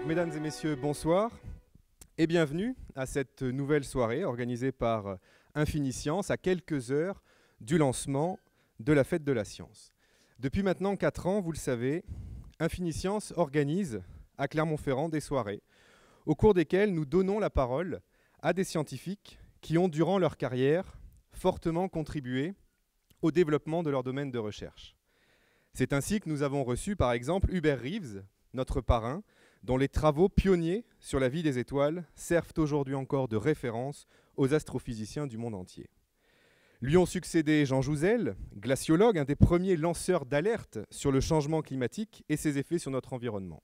Donc, mesdames et messieurs, bonsoir et bienvenue à cette nouvelle soirée organisée par Infiniscience à quelques heures du lancement de la Fête de la Science. Depuis maintenant 4 ans, vous le savez, Infiniscience organise à Clermont-Ferrand des soirées au cours desquelles nous donnons la parole à des scientifiques qui ont, durant leur carrière, fortement contribué au développement de leur domaine de recherche. C'est ainsi que nous avons reçu, par exemple, Hubert Reeves, notre parrain, dont les travaux pionniers sur la vie des étoiles servent aujourd'hui encore de référence aux astrophysiciens du monde entier. Lui ont succédé Jean Jouzel, glaciologue, un des premiers lanceurs d'alerte sur le changement climatique et ses effets sur notre environnement.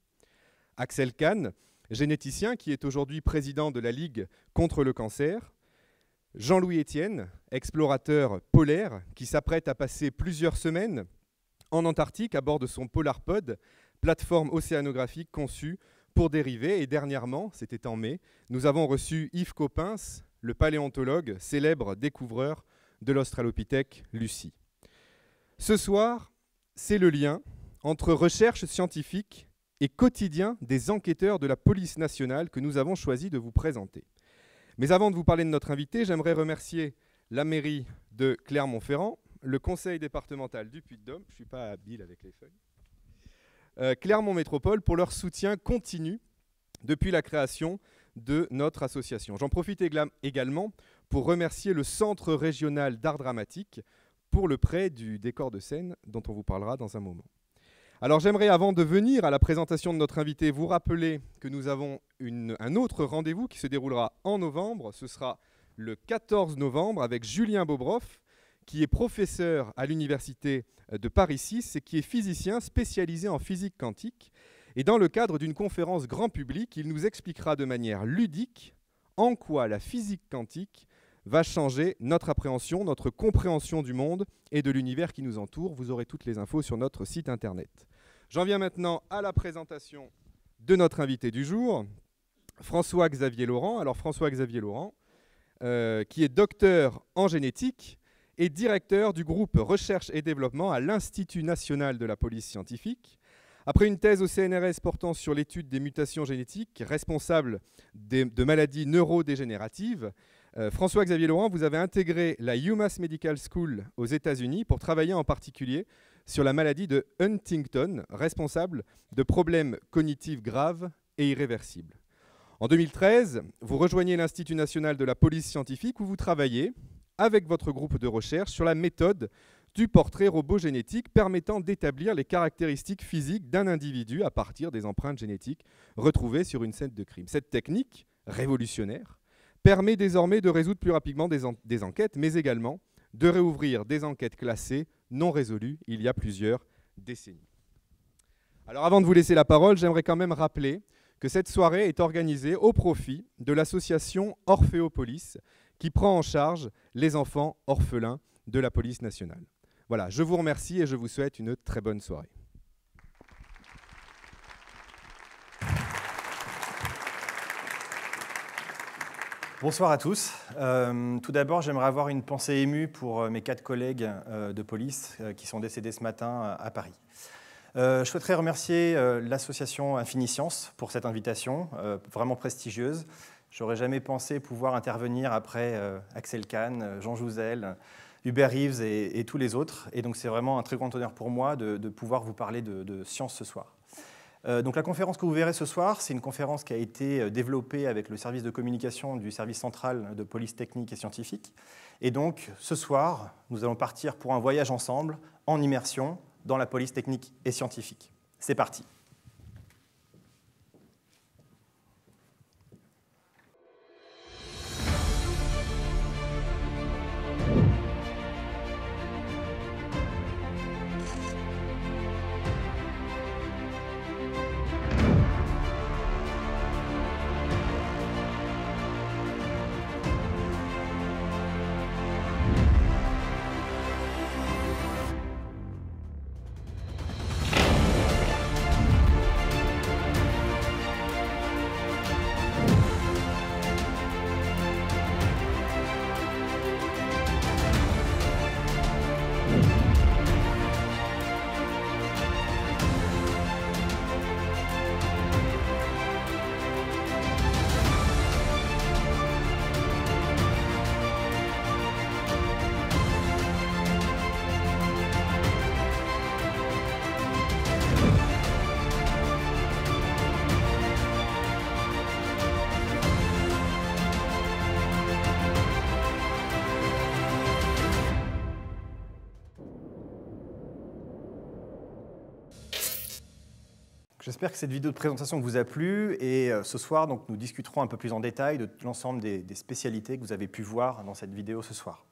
Axel Kahn, généticien qui est aujourd'hui président de la Ligue contre le cancer. Jean-Louis Etienne, explorateur polaire, qui s'apprête à passer plusieurs semaines en Antarctique à bord de son Polarpod, plateforme océanographique conçue pour dériver. Et dernièrement, c'était en mai, nous avons reçu Yves Coppens, le paléontologue, célèbre découvreur de l'Australopithèque Lucie. Ce soir, c'est le lien entre recherche scientifique et quotidien des enquêteurs de la police nationale que nous avons choisi de vous présenter. Mais avant de vous parler de notre invité, j'aimerais remercier la mairie de Clermont-Ferrand, le conseil départemental du Puy-de-Dôme, je ne suis pas habile avec les feuilles, Clermont Métropole pour leur soutien continu depuis la création de notre association. J'en profite également pour remercier le Centre régional d'art dramatique pour le prêt du décor de scène dont on vous parlera dans un moment. Alors j'aimerais, avant de venir à la présentation de notre invité, vous rappeler que nous avons un autre rendez-vous qui se déroulera en novembre. Ce sera le 14 novembre avec Julien Bobroff, qui est professeur à l'université de Paris 6 et qui est physicien spécialisé en physique quantique. Et dans le cadre d'une conférence grand public, il nous expliquera de manière ludique en quoi la physique quantique va changer notre appréhension, notre compréhension du monde et de l'univers qui nous entoure. Vous aurez toutes les infos sur notre site internet. J'en viens maintenant à la présentation de notre invité du jour, François-Xavier Laurent. Alors François-Xavier Laurent, qui est docteur en génétique et directeur du groupe Recherche et Développement à l'Institut national de la police scientifique. Après une thèse au CNRS portant sur l'étude des mutations génétiques responsables de maladies neurodégénératives, François-Xavier Laurent, vous avez intégré la UMass Medical School aux États-Unis pour travailler en particulier sur la maladie de Huntington, responsable de problèmes cognitifs graves et irréversibles. En 2013, vous rejoignez l'Institut national de la police scientifique où vous travaillez avec votre groupe de recherche sur la méthode du portrait robot génétique permettant d'établir les caractéristiques physiques d'un individu à partir des empreintes génétiques retrouvées sur une scène de crime. Cette technique révolutionnaire permet désormais de résoudre plus rapidement des enquêtes, mais également de réouvrir des enquêtes classées non résolues il y a plusieurs décennies. Alors avant de vous laisser la parole, j'aimerais quand même rappeler que cette soirée est organisée au profit de l'association Orphéopolis, qui prend en charge les enfants orphelins de la police nationale. Voilà, je vous remercie et je vous souhaite une très bonne soirée. Bonsoir à tous. Tout d'abord, j'aimerais avoir une pensée émue pour mes 4 collègues de police qui sont décédés ce matin à Paris. Je souhaiterais remercier l'association Infiniscience pour cette invitation, vraiment prestigieuse. J'aurais jamais pensé pouvoir intervenir après Axel Kahn, Jean Jouzel, Hubert Reeves et tous les autres. Et donc c'est vraiment un très grand honneur pour moi de pouvoir vous parler de science ce soir. Donc la conférence que vous verrez ce soir, c'est une conférence qui a été développée avec le service de communication du service central de police technique et scientifique. Et donc ce soir, nous allons partir pour un voyage ensemble, en immersion, dans la police technique et scientifique. C'est parti. J'espère que cette vidéo de présentation vous a plu et ce soir, donc, nous discuterons un peu plus en détail de l'ensemble des spécialités que vous avez pu voir dans cette vidéo ce soir.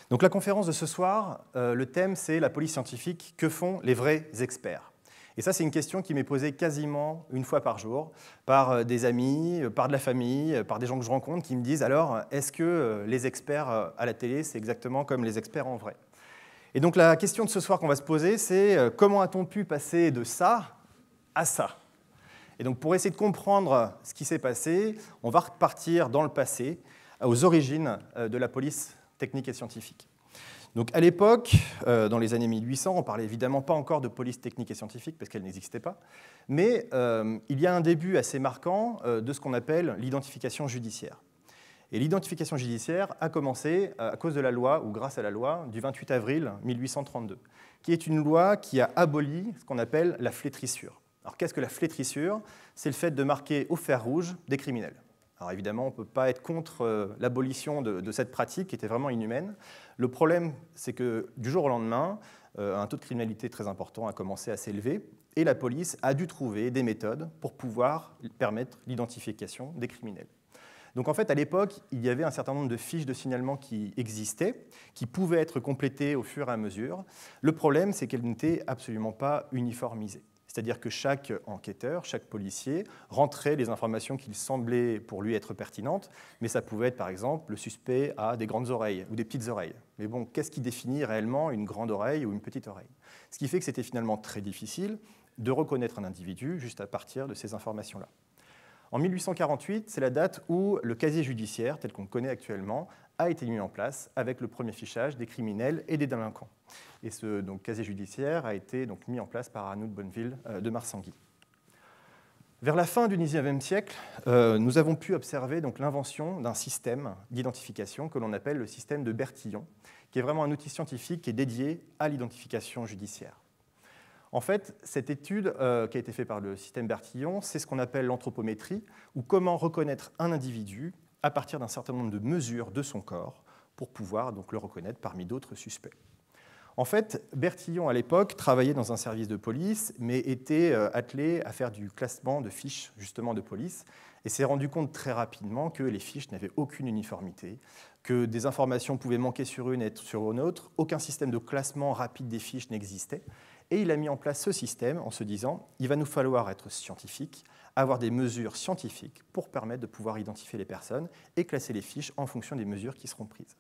Donc, la conférence de ce soir, le thème c'est la police scientifique, que font les vrais experts? Et ça, c'est une question qui m'est posée quasiment une fois par jour par des amis, par de la famille, par des gens que je rencontre qui me disent « Alors, est-ce que les experts à la télé, c'est exactement comme les experts en vrai ?» Et donc la question de ce soir qu'on va se poser, c'est comment a-t-on pu passer de ça à ça? Et donc pour essayer de comprendre ce qui s'est passé, on va repartir dans le passé, aux origines de la police technique et scientifique. Donc à l'époque, dans les années 1800, on ne parlait évidemment pas encore de police technique et scientifique parce qu'elle n'existait pas, mais il y a un début assez marquant de ce qu'on appelle l'identification judiciaire. Et l'identification judiciaire a commencé à cause de la loi, ou grâce à la loi, du 28 avril 1832, qui est une loi qui a aboli ce qu'on appelle la flétrissure. Alors qu'est-ce que la flétrissure? C'est le fait de marquer au fer rouge des criminels. Alors évidemment, on ne peut pas être contre l'abolition de cette pratique qui était vraiment inhumaine. Le problème, c'est que du jour au lendemain, un taux de criminalité très important a commencé à s'élever et la police a dû trouver des méthodes pour pouvoir permettre l'identification des criminels. Donc en fait, à l'époque, il y avait un certain nombre de fiches de signalement qui existaient, qui pouvaient être complétées au fur et à mesure. Le problème, c'est qu'elles n'étaient absolument pas uniformisées. C'est-à-dire que chaque enquêteur, chaque policier rentrait les informations qui semblaient pour lui être pertinentes, mais ça pouvait être par exemple le suspect a des grandes oreilles ou des petites oreilles. Mais bon, qu'est-ce qui définit réellement une grande oreille ou une petite oreille? Ce qui fait que c'était finalement très difficile de reconnaître un individu juste à partir de ces informations-là. En 1848, c'est la date où le casier judiciaire, tel qu'on le connaît actuellement, a été mis en place avec le premier fichage des criminels et des délinquants. Et ce casier judiciaire a été mis en place par Arnould Bonneville de Marsangy. Vers la fin du XIXe siècle, nous avons pu observer l'invention d'un système d'identification que l'on appelle le système de Bertillon, qui est vraiment un outil scientifique qui est dédié à l'identification judiciaire. En fait, cette étude qui a été faite par le système Bertillon, c'est ce qu'on appelle l'anthropométrie, ou comment reconnaître un individu à partir d'un certain nombre de mesures de son corps pour pouvoir le reconnaître parmi d'autres suspects. En fait, Bertillon, à l'époque, travaillait dans un service de police, mais était attelé à faire du classement de fiches, justement, de police, et s'est rendu compte très rapidement que les fiches n'avaient aucune uniformité, que des informations pouvaient manquer sur une et être sur une autre, aucun système de classement rapide des fiches n'existait. Et il a mis en place ce système en se disant « il va nous falloir être scientifique, avoir des mesures scientifiques pour permettre de pouvoir identifier les personnes et classer les fiches en fonction des mesures qui seront prises ».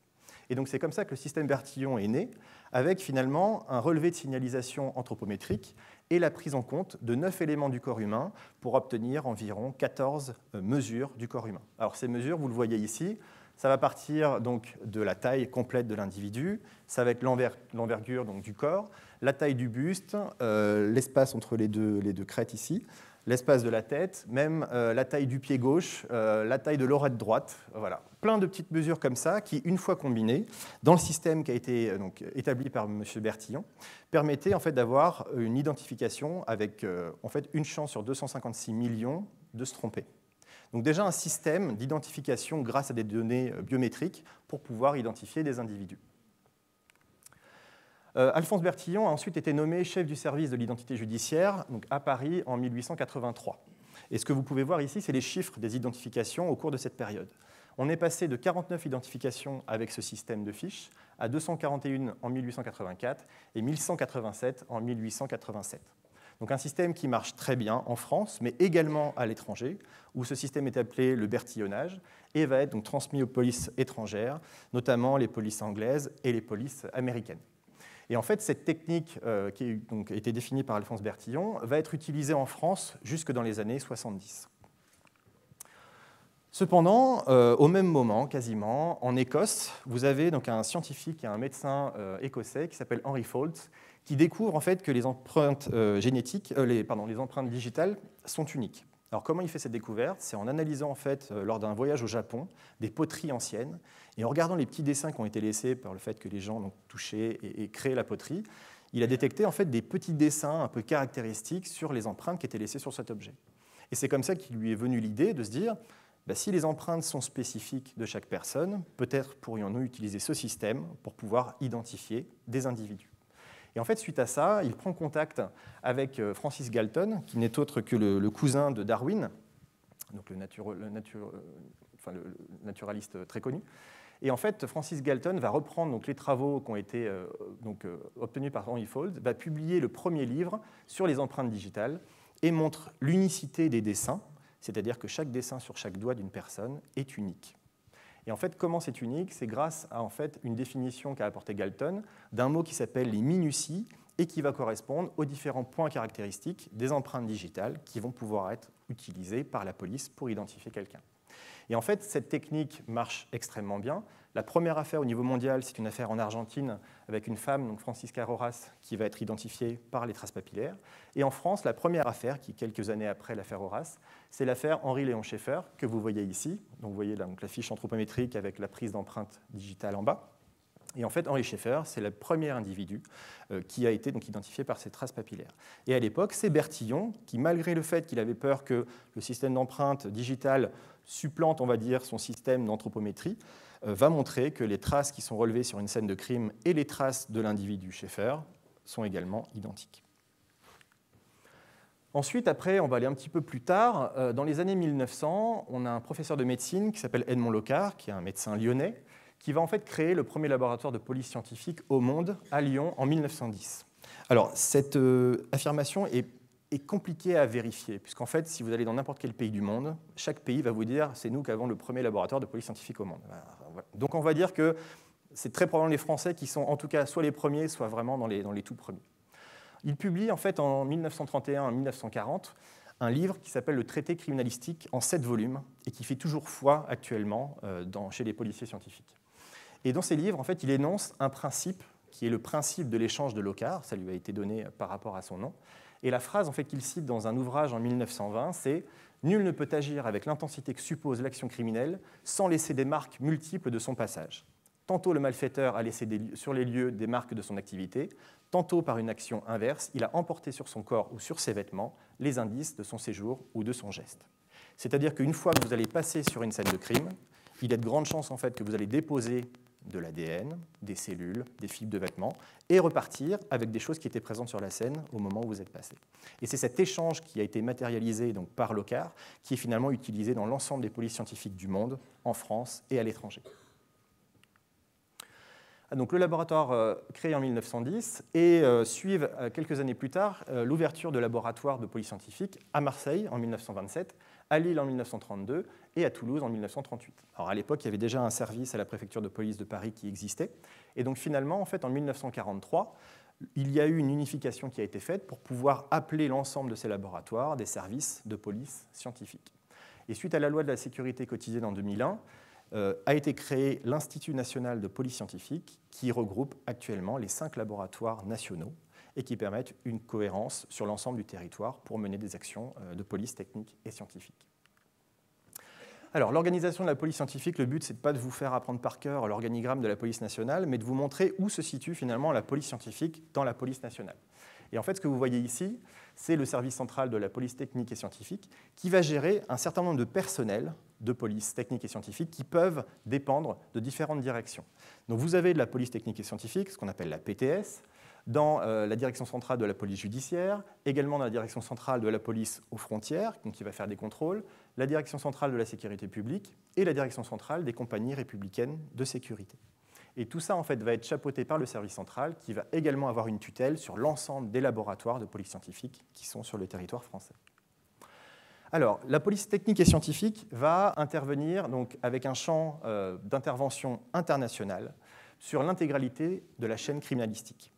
Et donc c'est comme ça que le système Bertillon est né, avec finalement un relevé de signalisation anthropométrique et la prise en compte de 9 éléments du corps humain pour obtenir environ 14 mesures du corps humain. Alors ces mesures, vous le voyez ici, ça va partir donc de la taille complète de l'individu, ça va être l'envergure du corps, la taille du buste, l'espace entre les deux crêtes ici, l'espace de la tête, même la taille du pied gauche, la taille de l'oreille droite. Voilà. Plein de petites mesures comme ça qui, une fois combinées, dans le système qui a été établi par M. Bertillon, permettaient en fait, d'avoir une identification avec en fait, une chance sur 256 millions de se tromper. Donc déjà un système d'identification grâce à des données biométriques pour pouvoir identifier des individus. Alphonse Bertillon a ensuite été nommé chef du service de l'identité judiciaire à Paris en 1883. Et ce que vous pouvez voir ici, c'est les chiffres des identifications au cours de cette période. On est passé de 49 identifications avec ce système de fiches à 241 en 1884 et 1187 en 1887. Donc un système qui marche très bien en France, mais également à l'étranger, où ce système est appelé le bertillonnage et va être transmis aux polices étrangères, notamment les polices anglaises et les polices américaines. Et en fait, cette technique qui a été définie par Alphonse Bertillon va être utilisée en France jusque dans les années 70. Cependant, au même moment, quasiment, en Écosse, vous avez un scientifique et un médecin écossais qui s'appelle Henry Faulds, qui découvre en fait que les empreintes les empreintes digitales sont uniques. Alors comment il fait cette découverte? C'est en analysant en fait, lors d'un voyage au Japon des poteries anciennes et en regardant les petits dessins qui ont été laissés par le fait que les gens ont touché et créé la poterie, il a détecté en fait des petits dessins un peu caractéristiques sur les empreintes qui étaient laissées sur cet objet. Et c'est comme ça qu'il lui est venu l'idée de se dire si les empreintes sont spécifiques de chaque personne, peut-être pourrions-nous utiliser ce système pour pouvoir identifier des individus. Et en fait, suite à ça, il prend contact avec Francis Galton, qui n'est autre que le cousin de Darwin, donc le naturaliste très connu. Et en fait, Francis Galton va reprendre donc, les travaux qui ont été obtenus par Henry Faulds, va publier le premier livre sur les empreintes digitales et montre l'unicité des dessins, c'est-à-dire que chaque dessin sur chaque doigt d'une personne est unique. Et en fait, comment c'est unique? C'est grâce à en fait, une définition qu'a apportée Galton d'un mot qui s'appelle les minuties et qui va correspondre aux différents points caractéristiques des empreintes digitales qui vont pouvoir être utilisées par la police pour identifier quelqu'un. Et en fait, cette technique marche extrêmement bien. La première affaire au niveau mondial, c'est une affaire en Argentine avec une femme, donc Francisca Rojas, qui va être identifiée par les traces papillaires. Et en France, la première affaire, qui est quelques années après l'affaire Rojas, c'est l'affaire Henri-Léon Schaeffer, que vous voyez ici. Donc vous voyez donc, la fiche anthropométrique avec la prise d'empreinte digitale en bas. Et en fait, Henri Schaeffer, c'est le premier individu qui a été donc, identifié par ces traces papillaires. Et à l'époque, c'est Bertillon qui, malgré le fait qu'il avait peur que le système d'empreinte digitale supplante, on va dire, son système d'anthropométrie, va montrer que les traces qui sont relevées sur une scène de crime et les traces de l'individu Schaeffer sont également identiques. Ensuite, après, on va aller un petit peu plus tard. Dans les années 1900, on a un professeur de médecine qui s'appelle Edmond Locard, qui est un médecin lyonnais, qui va en fait créer le premier laboratoire de police scientifique au monde, à Lyon, en 1910. Alors, cette affirmation est compliquée à vérifier, puisqu'en fait, si vous allez dans n'importe quel pays du monde, chaque pays va vous dire « c'est nous qui avons le premier laboratoire de police scientifique au monde ». Donc on va dire que c'est très probablement les Français qui sont en tout cas soit les premiers, soit vraiment dans les tout premiers. Il publie en fait en 1931 et 1940 un livre qui s'appelle le Traité criminalistique en 7 volumes et qui fait toujours foi actuellement chez les policiers scientifiques. Et dans ces livres, en fait, il énonce un principe qui est le principe de l'échange de Locard, ça lui a été donné par rapport à son nom. Et la phrase en fait, qu'il cite dans un ouvrage en 1920, c'est « Nul ne peut agir avec l'intensité que suppose l'action criminelle sans laisser des marques multiples de son passage. Tantôt le malfaiteur a laissé sur les lieux des marques de son activité, tantôt par une action inverse, il a emporté sur son corps ou sur ses vêtements les indices de son séjour ou de son geste. » C'est-à-dire qu'une fois que vous allez passer sur une scène de crime, il y a de grandes chances en fait, que vous allez déposer de l'ADN, des cellules, des fibres de vêtements, et repartir avec des choses qui étaient présentes sur la scène au moment où vous êtes passé. Et c'est cet échange qui a été matérialisé donc, par Locard, qui est finalement utilisé dans l'ensemble des polices scientifiques du monde, en France et à l'étranger. Donc, le laboratoire créé en 1910 et suivent quelques années plus tard l'ouverture de laboratoires de police scientifique à Marseille en 1927, à Lille en 1932 et à Toulouse en 1938. Alors à l'époque, il y avait déjà un service à la préfecture de police de Paris qui existait. Et donc finalement, en fait, en 1943, il y a eu une unification qui a été faite pour pouvoir appeler l'ensemble de ces laboratoires des services de police scientifique. Et suite à la loi de la sécurité quotidienne en 2001, a été créé l'Institut national de police scientifique qui regroupe actuellement les 5 laboratoires nationaux et qui permettent une cohérence sur l'ensemble du territoire pour mener des actions de police technique et scientifique. Alors, l'organisation de la police scientifique, le but, ce n'est pas de vous faire apprendre par cœur l'organigramme de la police nationale, mais de vous montrer où se situe finalement la police scientifique dans la police nationale. Et en fait, ce que vous voyez ici, c'est le service central de la police technique et scientifique qui va gérer un certain nombre de personnels de police technique et scientifique qui peuvent dépendre de différentes directions. Donc, vous avez de la police technique et scientifique, ce qu'on appelle la PTS, dans la direction centrale de la police judiciaire, également dans la direction centrale de la police aux frontières, donc qui va faire des contrôles, la direction centrale de la sécurité publique et la direction centrale des compagnies républicaines de sécurité. Et tout ça, en fait, va être chapeauté par le service central qui va également avoir une tutelle sur l'ensemble des laboratoires de police scientifique qui sont sur le territoire français. Alors, la police technique et scientifique va intervenir donc, avec un champ d'intervention international sur l'intégralité de la chaîne criminalistique.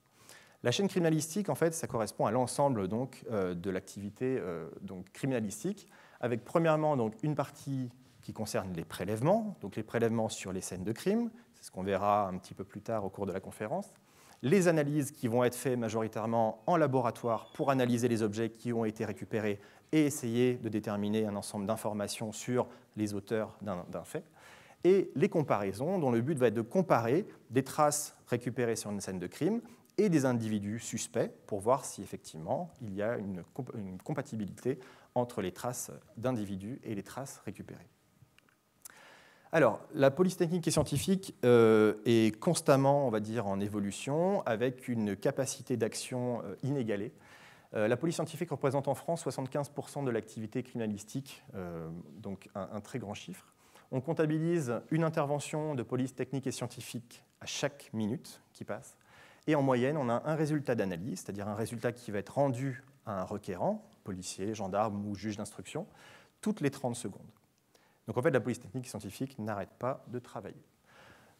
La chaîne criminalistique, en fait, ça correspond à l'ensemble de l'activité criminalistique, avec premièrement donc, une partie qui concerne les prélèvements, donc les prélèvements sur les scènes de crime, c'est ce qu'on verra un petit peu plus tard au cours de la conférence, les analyses qui vont être faites majoritairement en laboratoire pour analyser les objets qui ont été récupérés et essayer de déterminer un ensemble d'informations sur les auteurs d'un fait, et les comparaisons, dont le but va être de comparer des traces récupérées sur une scène de crime et des individus suspects pour voir si effectivement il y a une compatibilité entre les traces d'individus et les traces récupérées. Alors, la police technique et scientifique est constamment, on va dire, en évolution, avec une capacité d'action inégalée. La police scientifique représente en France 75% de l'activité criminalistique, donc un très grand chiffre. On comptabilise une intervention de police technique et scientifique à chaque minute qui passe. Et en moyenne, on a un résultat d'analyse, c'est-à-dire un résultat qui va être rendu à un requérant, policier, gendarme ou juge d'instruction, toutes les 30 secondes. Donc en fait, la police technique et scientifique n'arrête pas de travailler.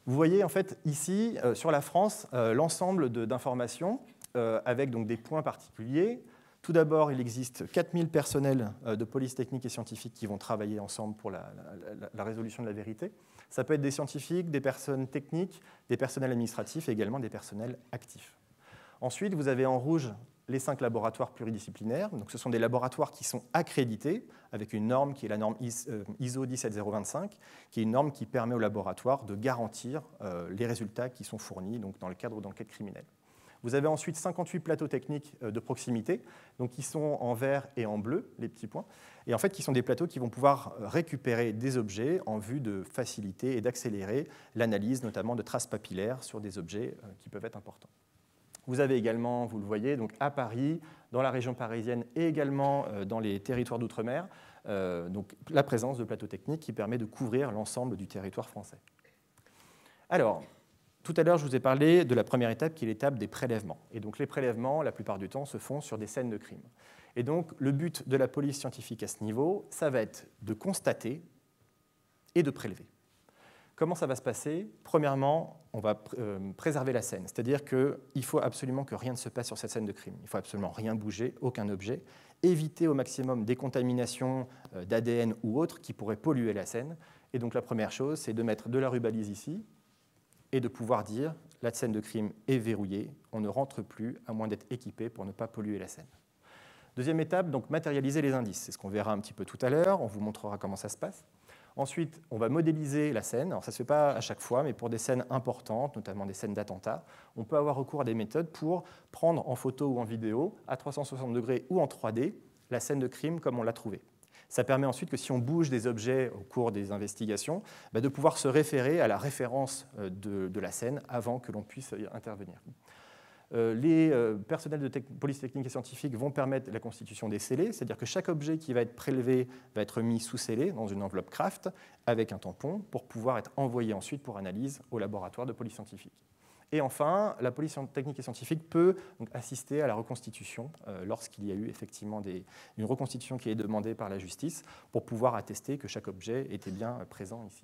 Vous voyez en fait ici, sur la France, l'ensemble d'informations avec donc des points particuliers. Tout d'abord, il existe 4000 personnels de police technique et scientifique qui vont travailler ensemble pour la résolution de la vérité. Ça peut être des scientifiques, des personnes techniques, des personnels administratifs et également des personnels actifs. Ensuite, vous avez en rouge les 5 laboratoires pluridisciplinaires. Donc, ce sont des laboratoires qui sont accrédités avec une norme qui est la norme ISO 17025, qui est une norme qui permet aux laboratoires de garantir les résultats qui sont fournis donc, dans le cadre d'enquêtes criminelles. Vous avez ensuite 58 plateaux techniques de proximité, donc qui sont en vert et en bleu, les petits points, et en fait qui sont des plateaux qui vont pouvoir récupérer des objets en vue de faciliter et d'accélérer l'analyse, notamment de traces papillaires sur des objets qui peuvent être importants. Vous avez également, vous le voyez, donc à Paris, dans la région parisienne et également dans les territoires d'outre-mer, donc la présence de plateaux techniques qui permet de couvrir l'ensemble du territoire français. Alors, tout à l'heure, je vous ai parlé de la première étape qui est l'étape des prélèvements. Et donc les prélèvements, la plupart du temps, se font sur des scènes de crime. Et donc le but de la police scientifique à ce niveau, ça va être de constater et de prélever. Comment ça va se passer? Premièrement, on va préserver la scène, c'est-à-dire qu'il faut absolument que rien ne se passe sur cette scène de crime. Il ne faut absolument rien bouger, aucun objet. Éviter au maximum des contaminations d'ADN ou autres qui pourraient polluer la scène. Et donc la première chose, c'est de mettre de la rubalise ici et de pouvoir dire la scène de crime est verrouillée, on ne rentre plus à moins d'être équipé pour ne pas polluer la scène. Deuxième étape, donc matérialiser les indices. C'est ce qu'on verra un petit peu tout à l'heure, on vous montrera comment ça se passe. Ensuite, on va modéliser la scène. Alors, ça ne se fait pas à chaque fois, mais pour des scènes importantes, notamment des scènes d'attentat, on peut avoir recours à des méthodes pour prendre en photo ou en vidéo, à 360 degrés ou en 3D, la scène de crime comme on l'a trouvée. Ça permet ensuite que si on bouge des objets au cours des investigations, de pouvoir se référer à la référence de la scène avant que l'on puisse intervenir. Les personnels de police technique et scientifique vont permettre la constitution des scellés, c'est-à-dire que chaque objet qui va être prélevé va être mis sous scellé dans une enveloppe Kraft avec un tampon pour pouvoir être envoyé ensuite pour analyse au laboratoire de police scientifique. Et enfin, la police technique et scientifique peut donc assister à la reconstitution lorsqu'il y a eu effectivement une reconstitution qui est demandée par la justice pour pouvoir attester que chaque objet était bien présent ici.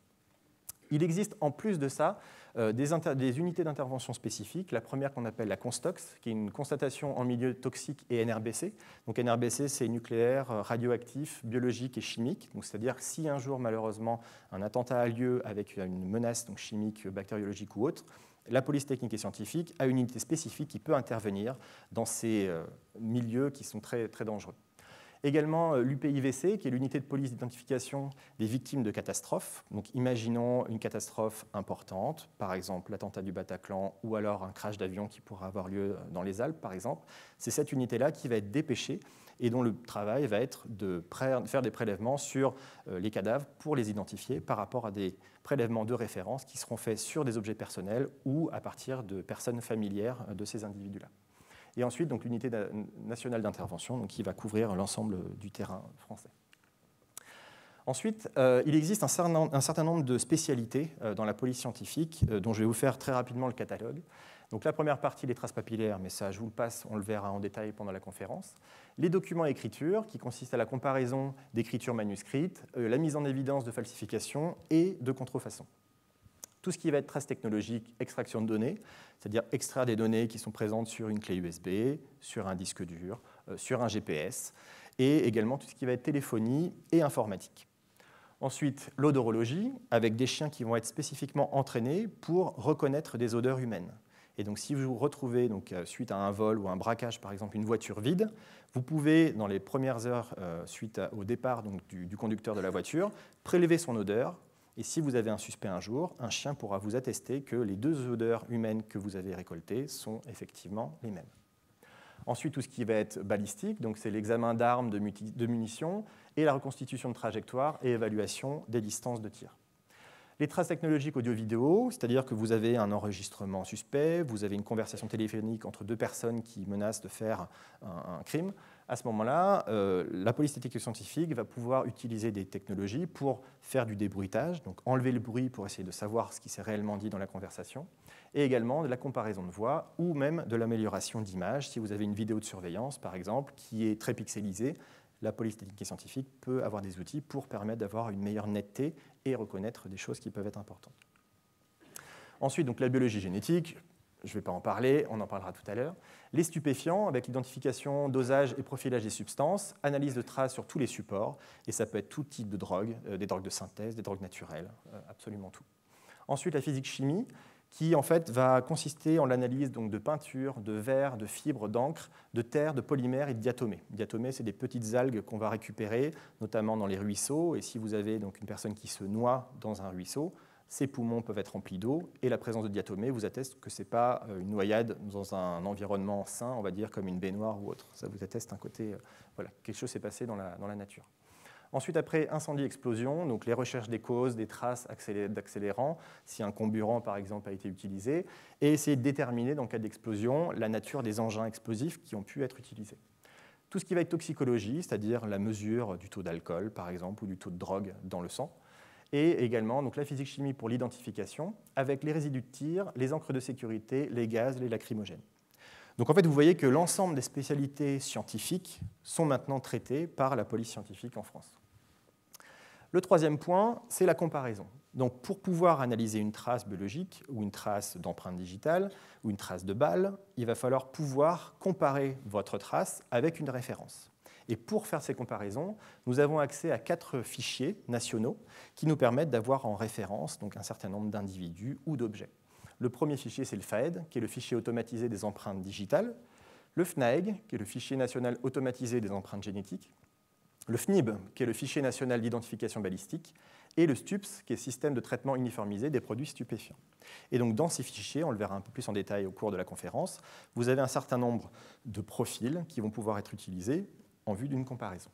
Il existe en plus de ça des unités d'intervention spécifiques. La première qu'on appelle la Constox, qui est une constatation en milieu toxique et NRBC. Donc NRBC, c'est nucléaire, radioactif, biologique et chimique. Donc c'est-à-dire que si un jour, malheureusement, un attentat a lieu avec une menace donc chimique, bactériologique ou autre, la police technique et scientifique a une unité spécifique qui peut intervenir dans ces milieux qui sont très, très dangereux. Également l'UPIVC, qui est l'unité de police d'identification des victimes de catastrophes. Donc imaginons une catastrophe importante, par exemple l'attentat du Bataclan ou alors un crash d'avion qui pourra avoir lieu dans les Alpes, par exemple. C'est cette unité-là qui va être dépêchée et dont le travail va être de faire des prélèvements sur les cadavres pour les identifier par rapport à des prélèvements de référence qui seront faits sur des objets personnels ou à partir de personnes familières de ces individus-là. Et ensuite, donc, l'unité nationale d'intervention qui va couvrir l'ensemble du terrain français. Ensuite, il existe un certain nombre de spécialités dans la police scientifique, dont je vais vous faire très rapidement le catalogue. Donc, la première partie, les traces papillaires, mais ça, je vous le passe, on le verra en détail pendant la conférence. Les documents écriture, qui consistent à la comparaison d'écriture manuscrite, la mise en évidence de falsification et de contrefaçon. Tout ce qui va être trace technologique, extraction de données, c'est-à-dire extraire des données qui sont présentes sur une clé USB, sur un disque dur, sur un GPS, et également tout ce qui va être téléphonie et informatique. Ensuite, l'odorologie, avec des chiens qui vont être spécifiquement entraînés pour reconnaître des odeurs humaines. Et donc, si vous retrouvez, donc, suite à un vol ou un braquage, par exemple, une voiture vide, vous pouvez, dans les premières heures suite au départ donc, du conducteur de la voiture, prélever son odeur. Et si vous avez un suspect un jour, un chien pourra vous attester que les 2 odeurs humaines que vous avez récoltées sont effectivement les mêmes. Ensuite, tout ce qui va être balistique, donc c'est l'examen d'armes, de munitions, et la reconstitution de trajectoire et évaluation des distances de tir. Les traces technologiques audio-vidéo, c'est-à-dire que vous avez un enregistrement suspect, vous avez une conversation téléphonique entre deux personnes qui menacent de faire un crime. À ce moment-là, la police technico-scientifique va pouvoir utiliser des technologies pour faire du débruitage, donc enlever le bruit pour essayer de savoir ce qui s'est réellement dit dans la conversation, et également de la comparaison de voix ou même de l'amélioration d'image. Si vous avez une vidéo de surveillance, par exemple, qui est très pixelisée, la police technique et scientifique peut avoir des outils pour permettre d'avoir une meilleure netteté et reconnaître des choses qui peuvent être importantes. Ensuite, donc, la biologie génétique, je ne vais pas en parler, on en parlera tout à l'heure. Les stupéfiants, avec l'identification, dosage et profilage des substances, analyse de traces sur tous les supports, et ça peut être tout type de drogue, des drogues de synthèse, des drogues naturelles, absolument tout. Ensuite, la physique-chimie, qui en fait va consister en l'analyse de peinture, de verre, de fibres, d'encre, de terre, de polymères et de diatomées. Diatomées, c'est des petites algues qu'on va récupérer, notamment dans les ruisseaux, et si vous avez donc une personne qui se noie dans un ruisseau, ses poumons peuvent être remplis d'eau, et la présence de diatomées vous atteste que ce n'est pas une noyade dans un environnement sain, on va dire comme une baignoire ou autre. Ça vous atteste un côté, voilà, quelque chose s'est passé dans la nature. Ensuite, après incendie, explosion, donc les recherches des causes, des traces d'accélérants, si un comburant, par exemple, a été utilisé, et essayer de déterminer, dans le cas d'explosion, la nature des engins explosifs qui ont pu être utilisés. Tout ce qui va être toxicologie, c'est-à-dire la mesure du taux d'alcool, par exemple, ou du taux de drogue dans le sang, et également donc, la physique-chimie pour l'identification, avec les résidus de tir, les encres de sécurité, les gaz, les lacrymogènes. Donc en fait, vous voyez que l'ensemble des spécialités scientifiques sont maintenant traitées par la police scientifique en France. Le troisième point, c'est la comparaison. Donc pour pouvoir analyser une trace biologique ou une trace d'empreinte digitale ou une trace de balle, il va falloir pouvoir comparer votre trace avec une référence. Et pour faire ces comparaisons, nous avons accès à 4 fichiers nationaux qui nous permettent d'avoir en référence donc, un certain nombre d'individus ou d'objets. Le premier fichier, c'est le FAED, qui est le fichier automatisé des empreintes digitales, le FNAEG, qui est le fichier national automatisé des empreintes génétiques, le FNIB, qui est le fichier national d'identification balistique, et le STUPS, qui est le système de traitement uniformisé des produits stupéfiants. Et donc dans ces fichiers, on le verra un peu plus en détail au cours de la conférence, vous avez un certain nombre de profils qui vont pouvoir être utilisés en vue d'une comparaison.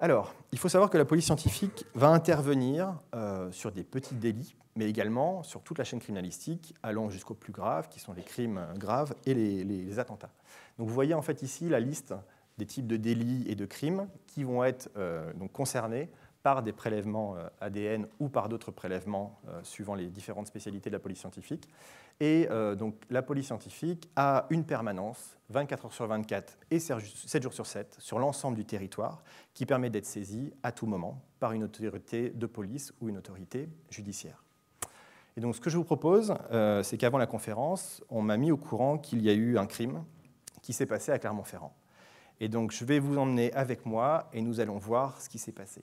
Alors, il faut savoir que la police scientifique va intervenir sur des petits délits, mais également sur toute la chaîne criminalistique, allant jusqu'aux plus graves, qui sont les crimes graves et les attentats. Donc vous voyez en fait ici la liste des types de délits et de crimes qui vont être donc concernés par des prélèvements ADN ou par d'autres prélèvements suivant les différentes spécialités de la police scientifique. Et donc la police scientifique a une permanence 24 heures sur 24 et 7 jours sur 7 sur l'ensemble du territoire qui permet d'être saisie à tout moment par une autorité de police ou une autorité judiciaire. Et donc ce que je vous propose, c'est qu'avant la conférence, on m'a mis au courant qu'il y a eu un crime qui s'est passé à Clermont-Ferrand. Et donc je vais vous emmener avec moi et nous allons voir ce qui s'est passé.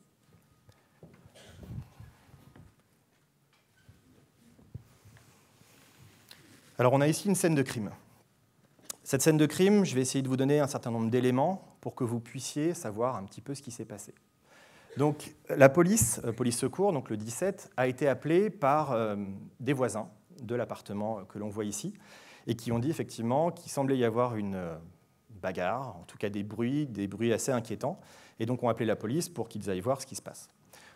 Alors on a ici une scène de crime. Cette scène de crime, je vais essayer de vous donner un certain nombre d'éléments pour que vous puissiez savoir un petit peu ce qui s'est passé. Donc la police secours, donc le 17, a été appelée par des voisins de l'appartement que l'on voit ici et qui ont dit effectivement qu'il semblait y avoir une bagarre, en tout cas des bruits assez inquiétants, et donc ont appelé la police pour qu'ils aillent voir ce qui se passe.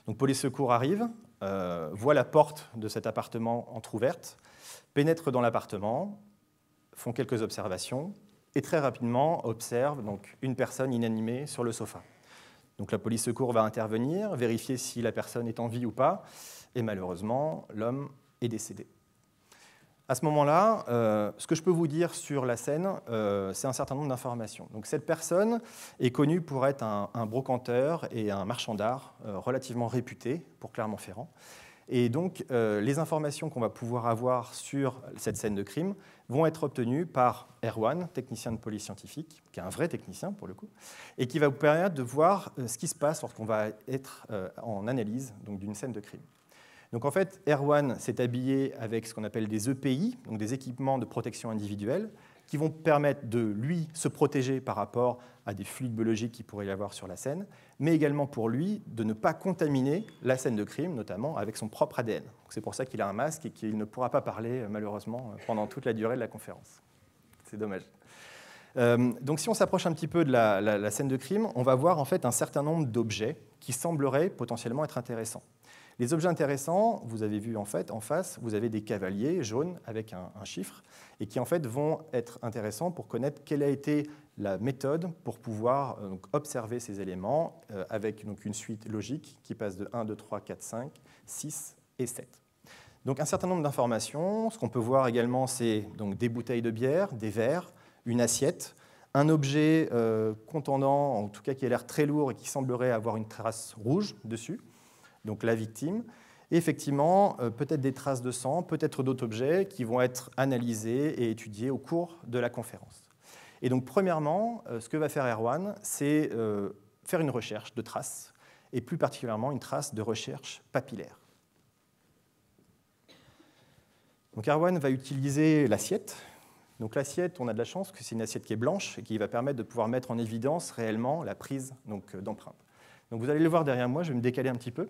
Donc police secours arrive, voit la porte de cet appartement entrouverte, pénètrent dans l'appartement, font quelques observations et très rapidement observent donc, une personne inanimée sur le sofa. Donc la police secours va intervenir, vérifier si la personne est en vie ou pas, et malheureusement, l'homme est décédé. À ce moment-là, ce que je peux vous dire sur la scène, c'est un certain nombre d'informations. Donc cette personne est connue pour être un brocanteur et un marchand d'art relativement réputé pour Clermont-Ferrand. Et donc, les informations qu'on va pouvoir avoir sur cette scène de crime vont être obtenues par Erwan, technicien de police scientifique, qui est un vrai technicien pour le coup, et qui va vous permettre de voir ce qui se passe lorsqu'on va être en analyse d'une scène de crime. Donc en fait, Erwan s'est habillé avec ce qu'on appelle des EPI, donc des équipements de protection individuelle, qui vont permettre de lui se protéger par rapport à des fluides biologiques qu'il pourrait y avoir sur la scène, mais également pour lui de ne pas contaminer la scène de crime, notamment avec son propre ADN. C'est pour ça qu'il a un masque et qu'il ne pourra pas parler, malheureusement, pendant toute la durée de la conférence. C'est dommage. Donc si on s'approche un petit peu de la scène de crime, on va voir en fait un certain nombre d'objets qui sembleraient potentiellement être intéressants. Les objets intéressants, vous avez vu en fait en face, vous avez des cavaliers jaunes avec un chiffre et qui en fait vont être intéressants pour connaître quelle a été la méthode pour pouvoir donc, observer ces éléments avec donc, une suite logique qui passe de 1, 2, 3, 4, 5, 6 et 7. Donc un certain nombre d'informations. Ce qu'on peut voir également, c'est donc des bouteilles de bière, des verres, une assiette, un objet contendant, en tout cas qui a l'air très lourd et qui semblerait avoir une trace rouge dessus, donc la victime. Et effectivement, peut-être des traces de sang, peut-être d'autres objets qui vont être analysés et étudiés au cours de la conférence. Et donc, premièrement, ce que va faire Erwan, c'est faire une recherche de traces, et plus particulièrement une trace de recherche papillaire. Donc, Erwan va utiliser l'assiette. Donc, l'assiette, on a de la chance que c'est une assiette qui est blanche et qui va permettre de pouvoir mettre en évidence réellement la prise d'empreinte. Donc, vous allez le voir derrière moi, je vais me décaler un petit peu.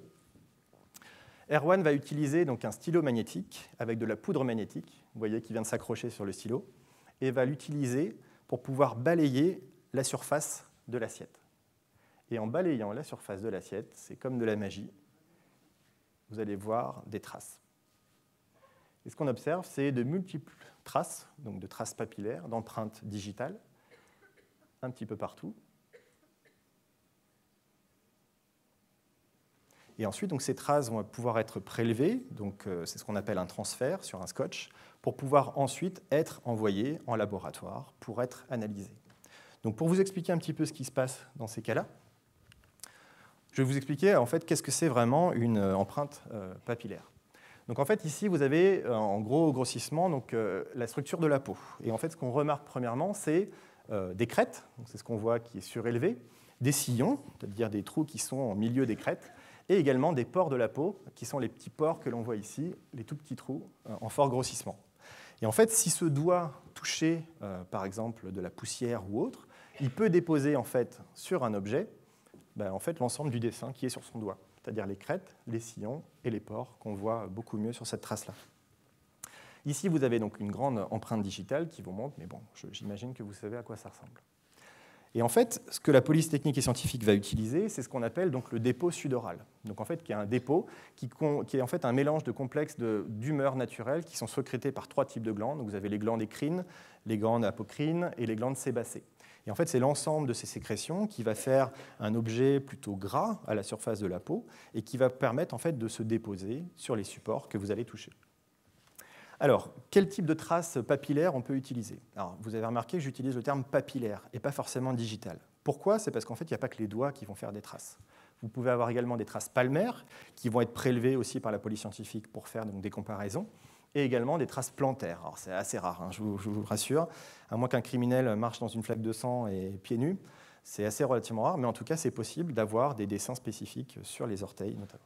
Erwan va utiliser donc un stylo magnétique avec de la poudre magnétique, vous voyez, qui vient de s'accrocher sur le stylo, et va l'utiliser pour pouvoir balayer la surface de l'assiette. Et en balayant la surface de l'assiette, c'est comme de la magie, vous allez voir des traces. Et ce qu'on observe, c'est de multiples traces, donc de traces papillaires, d'empreintes digitales, un petit peu partout. Et ensuite, donc, ces traces vont pouvoir être prélevées, c'est ce qu'on appelle un transfert sur un scotch, pour pouvoir ensuite être envoyées en laboratoire pour être analysées. Donc, pour vous expliquer un petit peu ce qui se passe dans ces cas-là, je vais vous expliquer en fait qu'est-ce que c'est vraiment une empreinte papillaire. Donc, en fait, ici, vous avez en gros grossissement donc, la structure de la peau. Et en fait, ce qu'on remarque premièrement, c'est des crêtes, c'est ce qu'on voit qui est surélevé, des sillons, c'est-à-dire des trous qui sont au milieu des crêtes, et également des pores de la peau, qui sont les petits pores que l'on voit ici, les tout petits trous en fort grossissement. Et en fait, si ce doigt touchait, par exemple, de la poussière ou autre, il peut déposer en fait, sur un objet en fait, l'ensemble du dessin qui est sur son doigt, c'est-à-dire les crêtes, les sillons et les pores qu'on voit beaucoup mieux sur cette trace-là. Ici, vous avez donc une grande empreinte digitale qui vous montre, mais bon, j'imagine que vous savez à quoi ça ressemble. Et en fait, ce que la police technique et scientifique va utiliser, c'est ce qu'on appelle donc le dépôt sudoral. Donc en fait, qui est un dépôt qui est en fait un mélange de complexes d'humeurs naturelles qui sont sécrétées par 3 types de glandes. Donc vous avez les glandes écrines, les glandes apocrines et les glandes sébacées. Et en fait, c'est l'ensemble de ces sécrétions qui va faire un objet plutôt gras à la surface de la peau et qui va permettre en fait de se déposer sur les supports que vous allez toucher. Alors, quel type de traces papillaires on peut utiliser? Alors, vous avez remarqué que j'utilise le terme papillaire et pas forcément digital. Pourquoi? C'est parce qu'en fait, il n'y a pas que les doigts qui vont faire des traces. Vous pouvez avoir également des traces palmaires qui vont être prélevées aussi par la police scientifique pour faire donc, des comparaisons, et également des traces plantaires. Alors, c'est assez rare, hein, je vous rassure. À moins qu'un criminel marche dans une flaque de sang et pieds nus, c'est assez relativement rare, mais en tout cas, c'est possible d'avoir des dessins spécifiques sur les orteils notamment.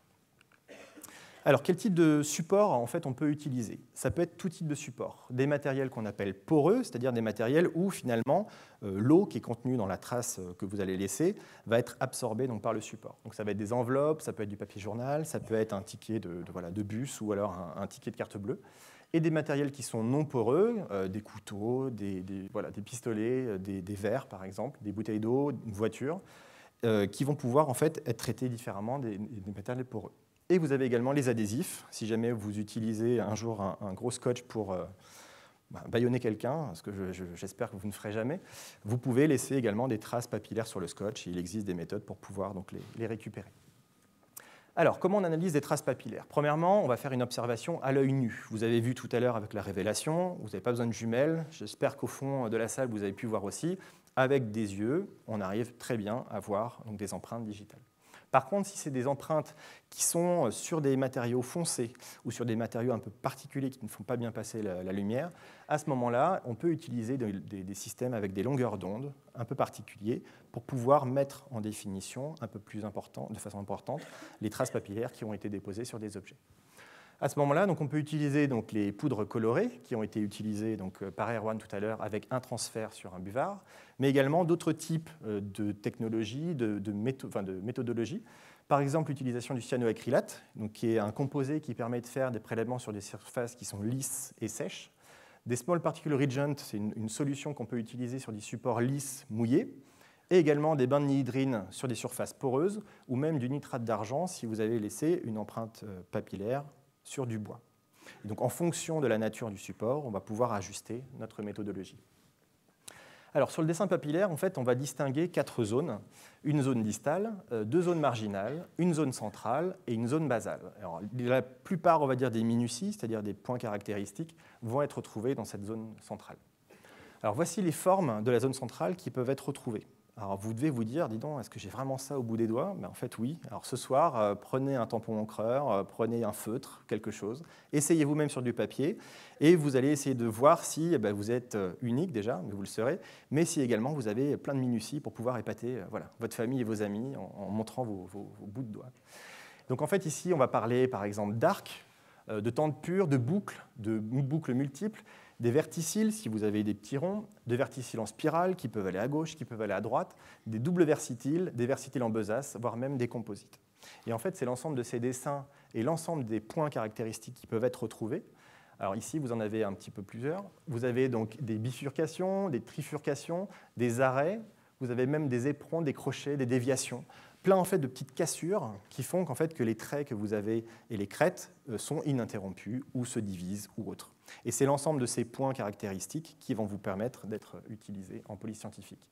Alors, quel type de support en fait, on peut utiliser? Ça peut être tout type de support. Des matériels qu'on appelle poreux, c'est-à-dire des matériels où finalement l'eau qui est contenue dans la trace que vous allez laisser va être absorbée donc, par le support. Donc, ça va être des enveloppes, ça peut être du papier journal, ça peut être un ticket de bus ou alors un ticket de carte bleue. Et des matériels qui sont non poreux, des couteaux, des pistolets, des verres par exemple, des bouteilles d'eau, une voiture, qui vont pouvoir en fait être traités différemment des matériels poreux. Et vous avez également les adhésifs. Si jamais vous utilisez un jour un gros scotch pour bâillonner quelqu'un, ce que j'espère que vous ne ferez jamais, vous pouvez laisser également des traces papillaires sur le scotch. Il existe des méthodes pour pouvoir donc, les récupérer. Alors, comment on analyse des traces papillaires? Premièrement, on va faire une observation à l'œil nu. Vous avez vu tout à l'heure avec la révélation, vous n'avez pas besoin de jumelles. J'espère qu'au fond de la salle, vous avez pu voir aussi. Avec des yeux, on arrive très bien à voir donc, des empreintes digitales. Par contre, si c'est des empreintes qui sont sur des matériaux foncés ou sur des matériaux un peu particuliers qui ne font pas bien passer la lumière, à ce moment-là, on peut utiliser des systèmes avec des longueurs d'onde un peu particuliers pour pouvoir mettre en définition un peu plus important, de façon importante les traces papillaires qui ont été déposées sur des objets. À ce moment-là, donc, on peut utiliser donc, les poudres colorées qui ont été utilisées donc, par Erwan tout à l'heure avec un transfert sur un buvard, mais également d'autres types de technologies, de méthodologies. Par exemple, l'utilisation du cyanoacrylate, donc, qui est un composé qui permet de faire des prélèvements sur des surfaces qui sont lisses et sèches. Des small particle reagents, c'est une solution qu'on peut utiliser sur des supports lisses, mouillés. et également des bains de nihydrine sur des surfaces poreuses, ou même du nitrate d'argent si vous avez laissé une empreinte papillaire sur du bois. Et donc, en fonction de la nature du support, on va pouvoir ajuster notre méthodologie. Alors, sur le dessin papillaire, en fait, on va distinguer 4 zones. Une zone distale, 2 zones marginales, une zone centrale et une zone basale. Alors, la plupart, on va dire, des minuties, c'est-à-dire des points caractéristiques, vont être retrouvés dans cette zone centrale. Alors, voici les formes de la zone centrale qui peuvent être retrouvées. Alors, vous devez vous dire, dis donc, est-ce que j'ai vraiment ça au bout des doigts? En fait, oui. Alors, ce soir, prenez un tampon encreur, prenez un feutre, quelque chose. Essayez vous-même sur du papier et vous allez essayer de voir si vous êtes unique déjà, mais vous le serez, mais si également vous avez plein de minuties pour pouvoir épater votre famille et vos amis en montrant vos bouts de doigts. Donc, en fait, ici, on va parler, par exemple, d'arcs, de tentes pures, de boucles multiples, des verticiles, si vous avez des petits ronds, de verticiles en spirale qui peuvent aller à gauche, qui peuvent aller à droite, des doubles versitiles, des versitiles en besace, voire même des composites. Et en fait, c'est l'ensemble de ces dessins et l'ensemble des points caractéristiques qui peuvent être retrouvés. Alors ici, vous en avez un petit peu plusieurs. Vous avez donc des bifurcations, des trifurcations, des arrêts, vous avez même des éperons, des crochets, des déviations. Plein en fait de petites cassures qui font qu'en fait que les traits que vous avez et les crêtes sont ininterrompus ou se divisent ou autres. Et c'est l'ensemble de ces points caractéristiques qui vont vous permettre d'être utilisés en police scientifique.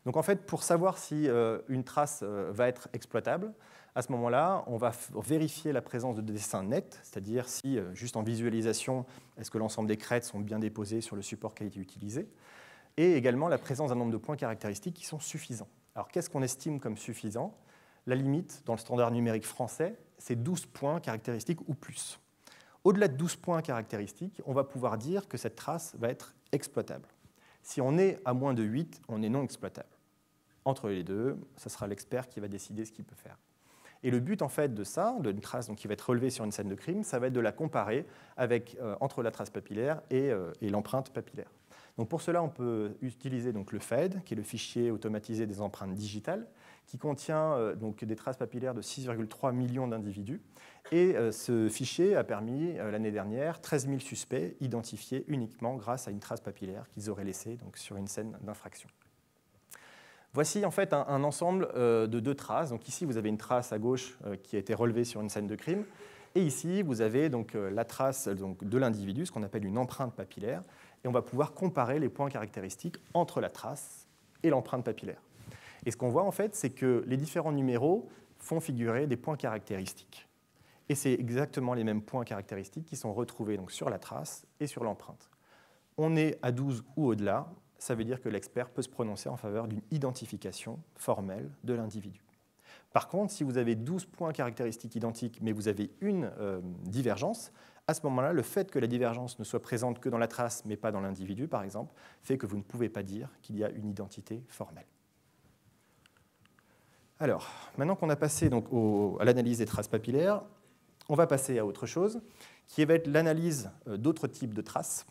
Donc en fait, pour savoir si une trace va être exploitable, à ce moment-là, on va vérifier la présence de dessins nets, c'est-à-dire si, juste en visualisation, est-ce que l'ensemble des crêtes sont bien déposées sur le support qui a été utilisé, et également la présence d'un nombre de points caractéristiques qui sont suffisants. Alors, qu'est-ce qu'on estime comme suffisant? La limite, dans le standard numérique français, c'est 12 points caractéristiques ou plus. Au-delà de 12 points caractéristiques, on va pouvoir dire que cette trace va être exploitable. Si on est à moins de 8, on est non exploitable. Entre les deux, ce sera l'expert qui va décider ce qu'il peut faire. Et le but, en fait, de ça, d'une trace qui va être relevée sur une scène de crime, ça va être de la comparer entre la trace papillaire et l'empreinte papillaire. Donc pour cela, on peut utiliser donc le FAED, qui est le fichier automatisé des empreintes digitales, qui contient donc des traces papillaires de 6,3 millions d'individus. Et ce fichier a permis, l'année dernière, 13 000 suspects identifiés uniquement grâce à une trace papillaire qu'ils auraient laissée donc, sur une scène d'infraction. Voici en fait un ensemble de 2 traces. Donc ici, vous avez une trace à gauche qui a été relevée sur une scène de crime. Et ici, vous avez donc la trace donc, de l'individu, ce qu'on appelle une empreinte papillaire. Et on va pouvoir comparer les points caractéristiques entre la trace et l'empreinte papillaire. Et ce qu'on voit, en fait, c'est que les différents numéros font figurer des points caractéristiques. Et c'est exactement les mêmes points caractéristiques qui sont retrouvés donc, sur la trace et sur l'empreinte. On est à 12 ou au-delà, ça veut dire que l'expert peut se prononcer en faveur d'une identification formelle de l'individu. Par contre, si vous avez 12 points caractéristiques identiques, mais vous avez une divergence, à ce moment-là, le fait que la divergence ne soit présente que dans la trace, mais pas dans l'individu, par exemple, fait que vous ne pouvez pas dire qu'il y a une identité formelle. Alors, maintenant qu'on a passé donc, à l'analyse des traces papillaires, on va passer à autre chose, qui va être l'analyse d'autres types de traces,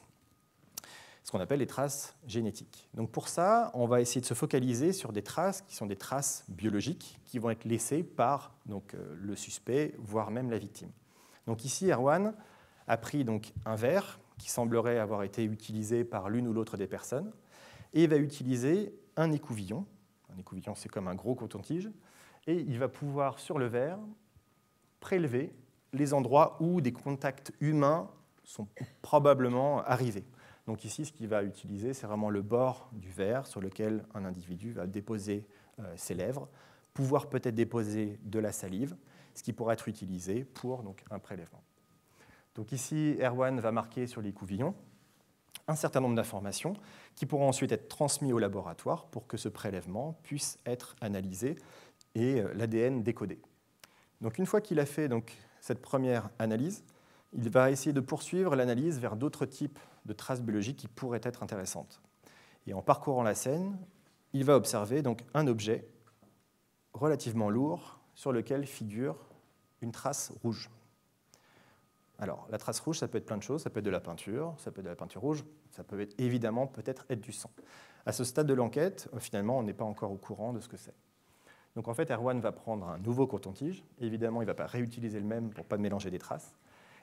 ce qu'on appelle les traces génétiques. Donc pour ça, on va essayer de se focaliser sur des traces qui sont des traces biologiques qui vont être laissées par donc, le suspect, voire même la victime. Donc ici, Erwan a pris donc, un verre qui semblerait avoir été utilisé par l'une ou l'autre des personnes et va utiliser un écouvillon. Un écouvillon, c'est comme un gros coton-tige. Et il va pouvoir, sur le verre, prélever les endroits où des contacts humains sont probablement arrivés. Donc ici, ce qu'il va utiliser, c'est vraiment le bord du verre sur lequel un individu va déposer ses lèvres, pouvoir peut-être déposer de la salive, ce qui pourra être utilisé pour donc, un prélèvement. Donc ici, Erwan va marquer sur l'écouvillon un certain nombre d'informations qui pourront ensuite être transmises au laboratoire pour que ce prélèvement puisse être analysé et l'ADN décodé. Donc une fois qu'il a fait donc, cette première analyse, il va essayer de poursuivre l'analyse vers d'autres types de traces biologiques qui pourraient être intéressantes. Et en parcourant la scène, il va observer donc, un objet relativement lourd sur lequel figure une trace rouge. Alors, la trace rouge, ça peut être plein de choses, ça peut être de la peinture, ça peut être de la peinture rouge, ça peut être, évidemment peut-être être du sang. À ce stade de l'enquête, finalement, on n'est pas encore au courant de ce que c'est. Donc en fait, Erwan va prendre un nouveau coton-tige. Évidemment, il ne va pas réutiliser le même pour ne pas mélanger des traces.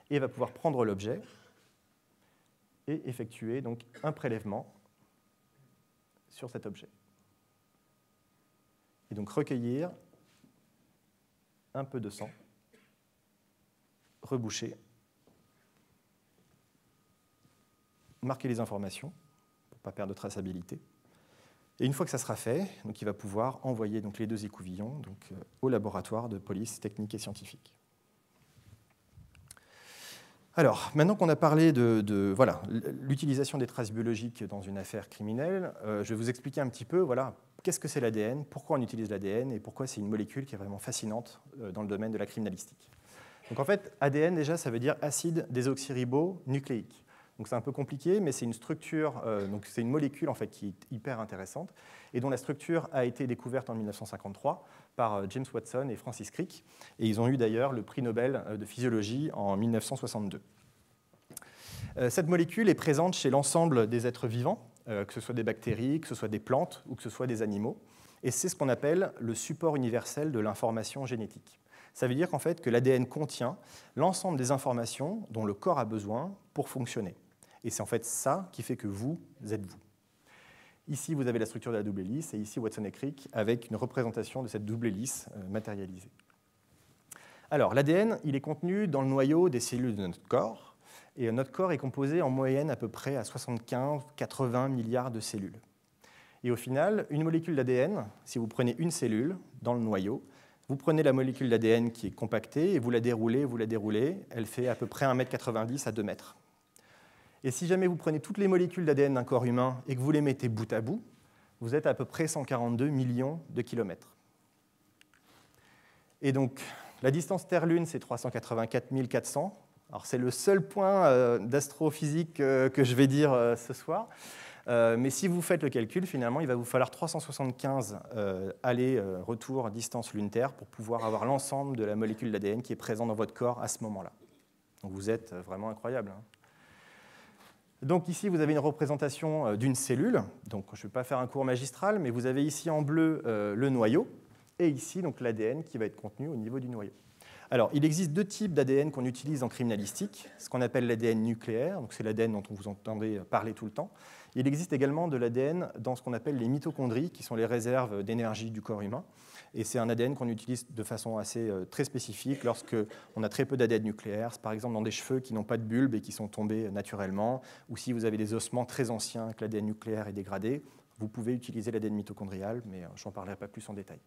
Et il va pouvoir prendre l'objet et effectuer donc, un prélèvement sur cet objet. et donc recueillir un peu de sang, reboucher, marquer les informations pour ne pas perdre de traçabilité. Et une fois que ça sera fait, donc il va pouvoir envoyer donc les 2 écouvillons donc, au laboratoire de police technique et scientifique. Alors, maintenant qu'on a parlé de voilà, l'utilisation des traces biologiques dans une affaire criminelle, je vais vous expliquer un petit peu voilà, qu'est-ce que c'est l'ADN, pourquoi on utilise l'ADN et pourquoi c'est une molécule qui est vraiment fascinante dans le domaine de la criminalistique. Donc en fait, ADN déjà, ça veut dire acide désoxyribonucléique. Donc c'est un peu compliqué, mais c'est une structure, donc c'est une molécule en fait qui est hyper intéressante et dont la structure a été découverte en 1953 par James Watson et Francis Crick. Et ils ont eu d'ailleurs le prix Nobel de physiologie en 1962. Cette molécule est présente chez l'ensemble des êtres vivants, que ce soit des bactéries, que ce soit des plantes ou que ce soit des animaux. Et c'est ce qu'on appelle le support universel de l'information génétique. Ça veut dire qu'en fait que l'ADN contient l'ensemble des informations dont le corps a besoin pour fonctionner. Et c'est en fait ça qui fait que vous êtes vous. Ici, vous avez la structure de la double hélice, et ici, Watson et Crick, avec une représentation de cette double hélice matérialisée. Alors, l'ADN, il est contenu dans le noyau des cellules de notre corps, et notre corps est composé en moyenne à peu près à 75-80 milliards de cellules. Et au final, une molécule d'ADN, si vous prenez une cellule dans le noyau, vous prenez la molécule d'ADN qui est compactée, et vous la déroulez, elle fait à peu près 1,90 m à 2 mètres. Et si jamais vous prenez toutes les molécules d'ADN d'un corps humain et que vous les mettez bout à bout, vous êtes à peu près 142 millions de kilomètres. Et donc, la distance Terre-Lune, c'est 384 400. Alors, c'est le seul point d'astrophysique que je vais dire ce soir. Mais si vous faites le calcul, finalement, il va vous falloir 375 aller-retour distance Lune-Terre pour pouvoir avoir l'ensemble de la molécule d'ADN qui est présente dans votre corps à ce moment-là. Donc, vous êtes vraiment incroyable, hein. Donc ici, vous avez une représentation d'une cellule. Donc, je ne vais pas faire un cours magistral, mais vous avez ici en bleu le noyau, et ici donc l'ADN qui va être contenu au niveau du noyau. Alors, il existe 2 types d'ADN qu'on utilise en criminalistique, ce qu'on appelle l'ADN nucléaire, donc c'est l'ADN dont vous entendez parler tout le temps. Il existe également de l'ADN dans ce qu'on appelle les mitochondries, qui sont les réserves d'énergie du corps humain. Et c'est un ADN qu'on utilise de façon assez très spécifique lorsqu'on a très peu d'ADN nucléaire, par exemple dans des cheveux qui n'ont pas de bulbe et qui sont tombés naturellement, ou si vous avez des ossements très anciens que l'ADN nucléaire est dégradé, vous pouvez utiliser l'ADN mitochondrial, mais je n'en parlerai pas plus en détail.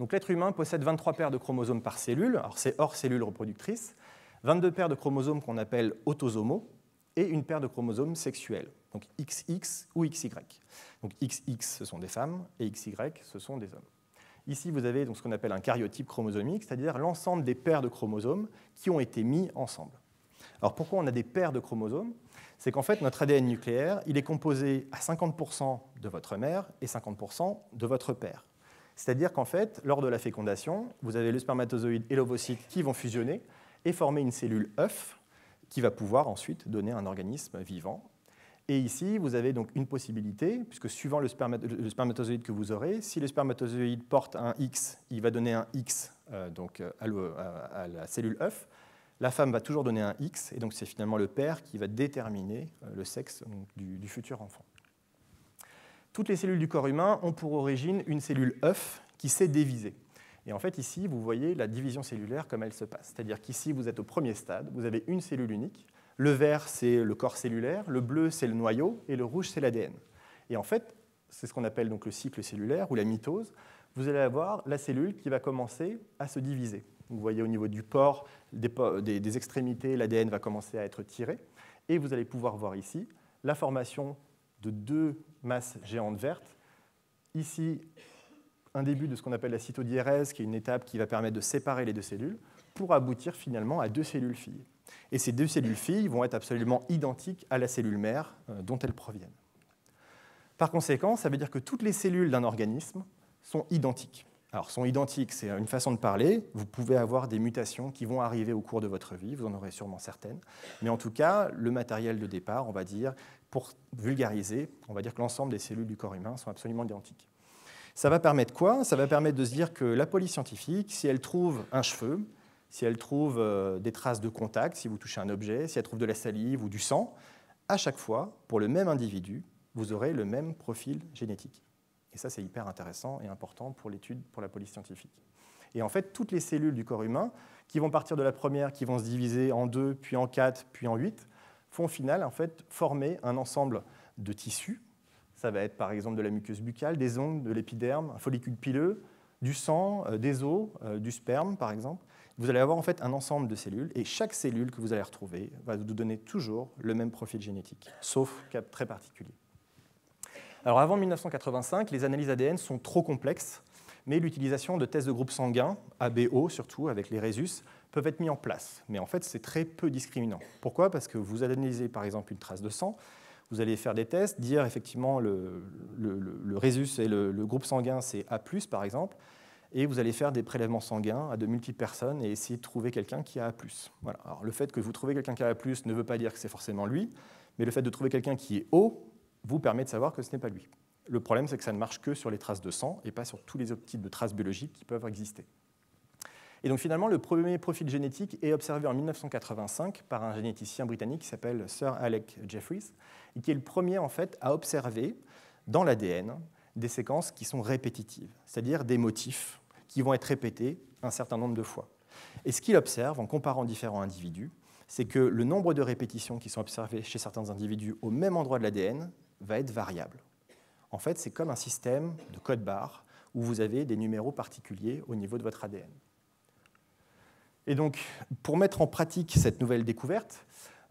Donc l'être humain possède 23 paires de chromosomes par cellule, alors c'est hors cellule reproductrice, 22 paires de chromosomes qu'on appelle autosomaux, et une paire de chromosomes sexuels, donc XX ou XY. Donc XX, ce sont des femmes, et XY, ce sont des hommes. Ici, vous avez donc ce qu'on appelle un karyotype chromosomique, c'est-à-dire l'ensemble des paires de chromosomes qui ont été mis ensemble. Alors pourquoi on a des paires de chromosomes? C'est qu'en fait, notre ADN nucléaire, il est composé à 50% de votre mère et 50% de votre père. C'est-à-dire qu'en fait, lors de la fécondation, vous avez le spermatozoïde et l'ovocyte qui vont fusionner et former une cellule œuf qui va pouvoir ensuite donner un organisme vivant. Et ici, vous avez donc une possibilité, puisque suivant le spermatozoïde que vous aurez, si le spermatozoïde porte un X, il va donner un X à la cellule œuf. La femme va toujours donner un X, et donc c'est finalement le père qui va déterminer le sexe du futur enfant. Toutes les cellules du corps humain ont pour origine une cellule œuf qui s'est divisée. Et en fait, ici, vous voyez la division cellulaire comme elle se passe. C'est-à-dire qu'ici, vous êtes au premier stade, vous avez une cellule unique. Le vert, c'est le corps cellulaire, le bleu, c'est le noyau, et le rouge, c'est l'ADN. Et en fait, c'est ce qu'on appelle donc le cycle cellulaire ou la mitose. Vous allez avoir la cellule qui va commencer à se diviser. Vous voyez au niveau du pore, des extrémités, l'ADN va commencer à être tiré. Et vous allez pouvoir voir ici la formation de 2 masses géantes vertes. Ici, un début de ce qu'on appelle la cytodiérèse, qui est une étape qui va permettre de séparer les 2 cellules, pour aboutir finalement à 2 cellules filles. Et ces 2 cellules filles vont être absolument identiques à la cellule mère dont elles proviennent. Par conséquent, ça veut dire que toutes les cellules d'un organisme sont identiques. Alors, sont identiques, c'est une façon de parler. Vous pouvez avoir des mutations qui vont arriver au cours de votre vie, vous en aurez sûrement certaines. Mais en tout cas, le matériel de départ, on va dire, pour vulgariser, on va dire que l'ensemble des cellules du corps humain sont absolument identiques. Ça va permettre quoi? Ça va permettre de se dire que la police scientifique, si elle trouve un cheveu, si elle trouve des traces de contact, si vous touchez un objet, si elle trouve de la salive ou du sang, à chaque fois, pour le même individu, vous aurez le même profil génétique. Et ça, c'est hyper intéressant et important pour l'étude, pour la police scientifique. Et en fait, toutes les cellules du corps humain, qui vont partir de la première, qui vont se diviser en 2, puis en 4, puis en 8, vont au final en fait, former un ensemble de tissus. Ça va être par exemple de la muqueuse buccale, des ongles, de l'épiderme, un follicule pileux, du sang, des os, du sperme par exemple. Vous allez avoir en fait un ensemble de cellules, et chaque cellule que vous allez retrouver va vous donner toujours le même profil génétique, sauf cas très particulier. Alors avant 1985, les analyses ADN sont trop complexes, mais l'utilisation de tests de groupe sanguin, ABO surtout, avec les Rhesus, peuvent être mis en place. Mais en fait, c'est très peu discriminant. Pourquoi? Parce que vous analysez par exemple une trace de sang, vous allez faire des tests, dire effectivement le Rhesus et le groupe sanguin c'est A+, par exemple, et vous allez faire des prélèvements sanguins à de multiples personnes et essayer de trouver quelqu'un qui a A+. Voilà. Alors, le fait que vous trouvez quelqu'un qui a A+, ne veut pas dire que c'est forcément lui, mais le fait de trouver quelqu'un qui est O vous permet de savoir que ce n'est pas lui. Le problème, c'est que ça ne marche que sur les traces de sang et pas sur tous les autres types de traces biologiques qui peuvent exister. Et donc finalement, le premier profil génétique est observé en 1985 par un généticien britannique qui s'appelle Sir Alec Jeffreys, et qui est le premier en fait à observer dans l'ADN des séquences qui sont répétitives, c'est-à-dire des motifs qui vont être répétés un certain nombre de fois. Et ce qu'il observe en comparant différents individus, c'est que le nombre de répétitions qui sont observées chez certains individus au même endroit de l'ADN va être variable. En fait, c'est comme un système de code-barre où vous avez des numéros particuliers au niveau de votre ADN. Et donc, pour mettre en pratique cette nouvelle découverte,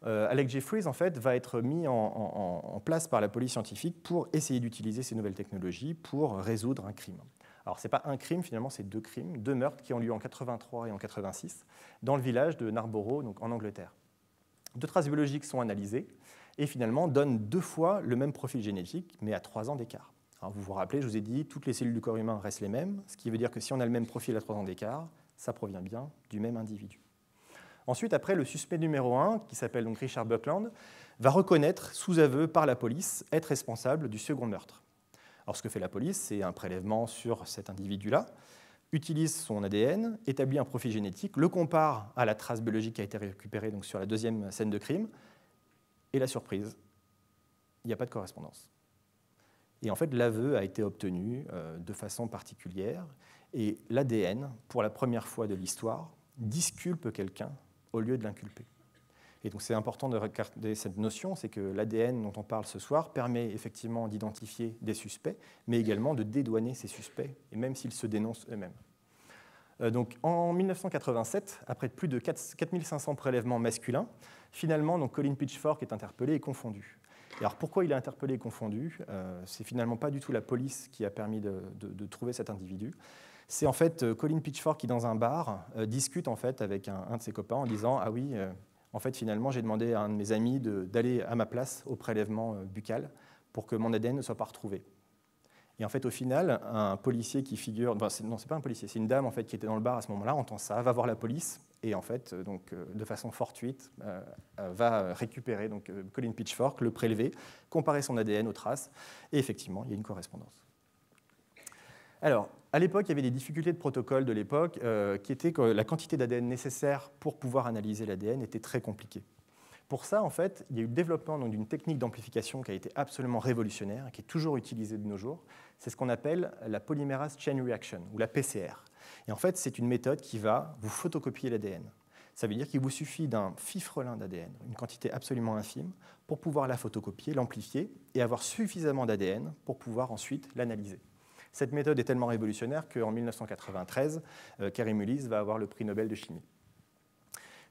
Alec Jeffreys en fait, va être mis en place par la police scientifique pour essayer d'utiliser ces nouvelles technologies pour résoudre un crime. Alors, ce n'est pas un crime, finalement, c'est deux crimes, deux meurtres qui ont lieu en 83 et en 86 dans le village de Narborough, donc en Angleterre. Deux traces biologiques sont analysées et finalement donnent 2 fois le même profil génétique, mais à 3 ans d'écart. Alors, vous vous rappelez, je vous ai dit, toutes les cellules du corps humain restent les mêmes, ce qui veut dire que si on a le même profil à 3 ans d'écart, ça provient bien du même individu. Ensuite, après, le suspect numéro 1, qui s'appelle donc Richard Buckland, va reconnaître sous aveu par la police être responsable du second meurtre. Alors, ce que fait la police, c'est un prélèvement sur cet individu-là, utilise son ADN, établit un profil génétique, le compare à la trace biologique qui a été récupérée donc, sur la deuxième scène de crime, et la surprise, il n'y a pas de correspondance. Et en fait, l'aveu a été obtenu de façon particulière, et l'ADN, pour la première fois de l'histoire, disculpe quelqu'un au lieu de l'inculper. Et donc c'est important de regarder cette notion, c'est que l'ADN dont on parle ce soir permet effectivement d'identifier des suspects, mais également de dédouaner ces suspects, et même s'ils se dénoncent eux-mêmes. Donc, en 1987, après plus de 4500 prélèvements masculins, finalement, donc, Colin Pitchfork est interpellé et confondu. Et alors pourquoi il est interpellé et confondu? C'est finalement pas du tout la police qui a permis de trouver cet individu. C'est en fait Colin Pitchfork qui, dans un bar, discute en fait avec un de ses copains en disant « Ah oui, en fait, finalement, j'ai demandé à un de mes amis d'aller à ma place au prélèvement buccal pour que mon ADN ne soit pas retrouvé. » Et en fait, au final, un policier qui figure... non, c'est pas un policier, c'est une dame en fait, qui était dans le bar à ce moment-là, entend ça, va voir la police, et en fait, donc, de façon fortuite, va récupérer donc, Colin Pitchfork, le prélever, comparer son ADN aux traces, et effectivement, il y a une correspondance. Alors, à l'époque, il y avait des difficultés de protocole de l'époque, qui étaient que la quantité d'ADN nécessaire pour pouvoir analyser l'ADN était très compliquée. Pour ça, en fait, il y a eu le développement d'une technique d'amplification qui a été absolument révolutionnaire et qui est toujours utilisée de nos jours. C'est ce qu'on appelle la Polymerase Chain Reaction, ou la PCR. Et en fait, c'est une méthode qui va vous photocopier l'ADN. Ça veut dire qu'il vous suffit d'un fifrelin d'ADN, une quantité absolument infime, pour pouvoir la photocopier, l'amplifier et avoir suffisamment d'ADN pour pouvoir ensuite l'analyser. Cette méthode est tellement révolutionnaire qu'en 1993, Kary Mullis va avoir le prix Nobel de chimie.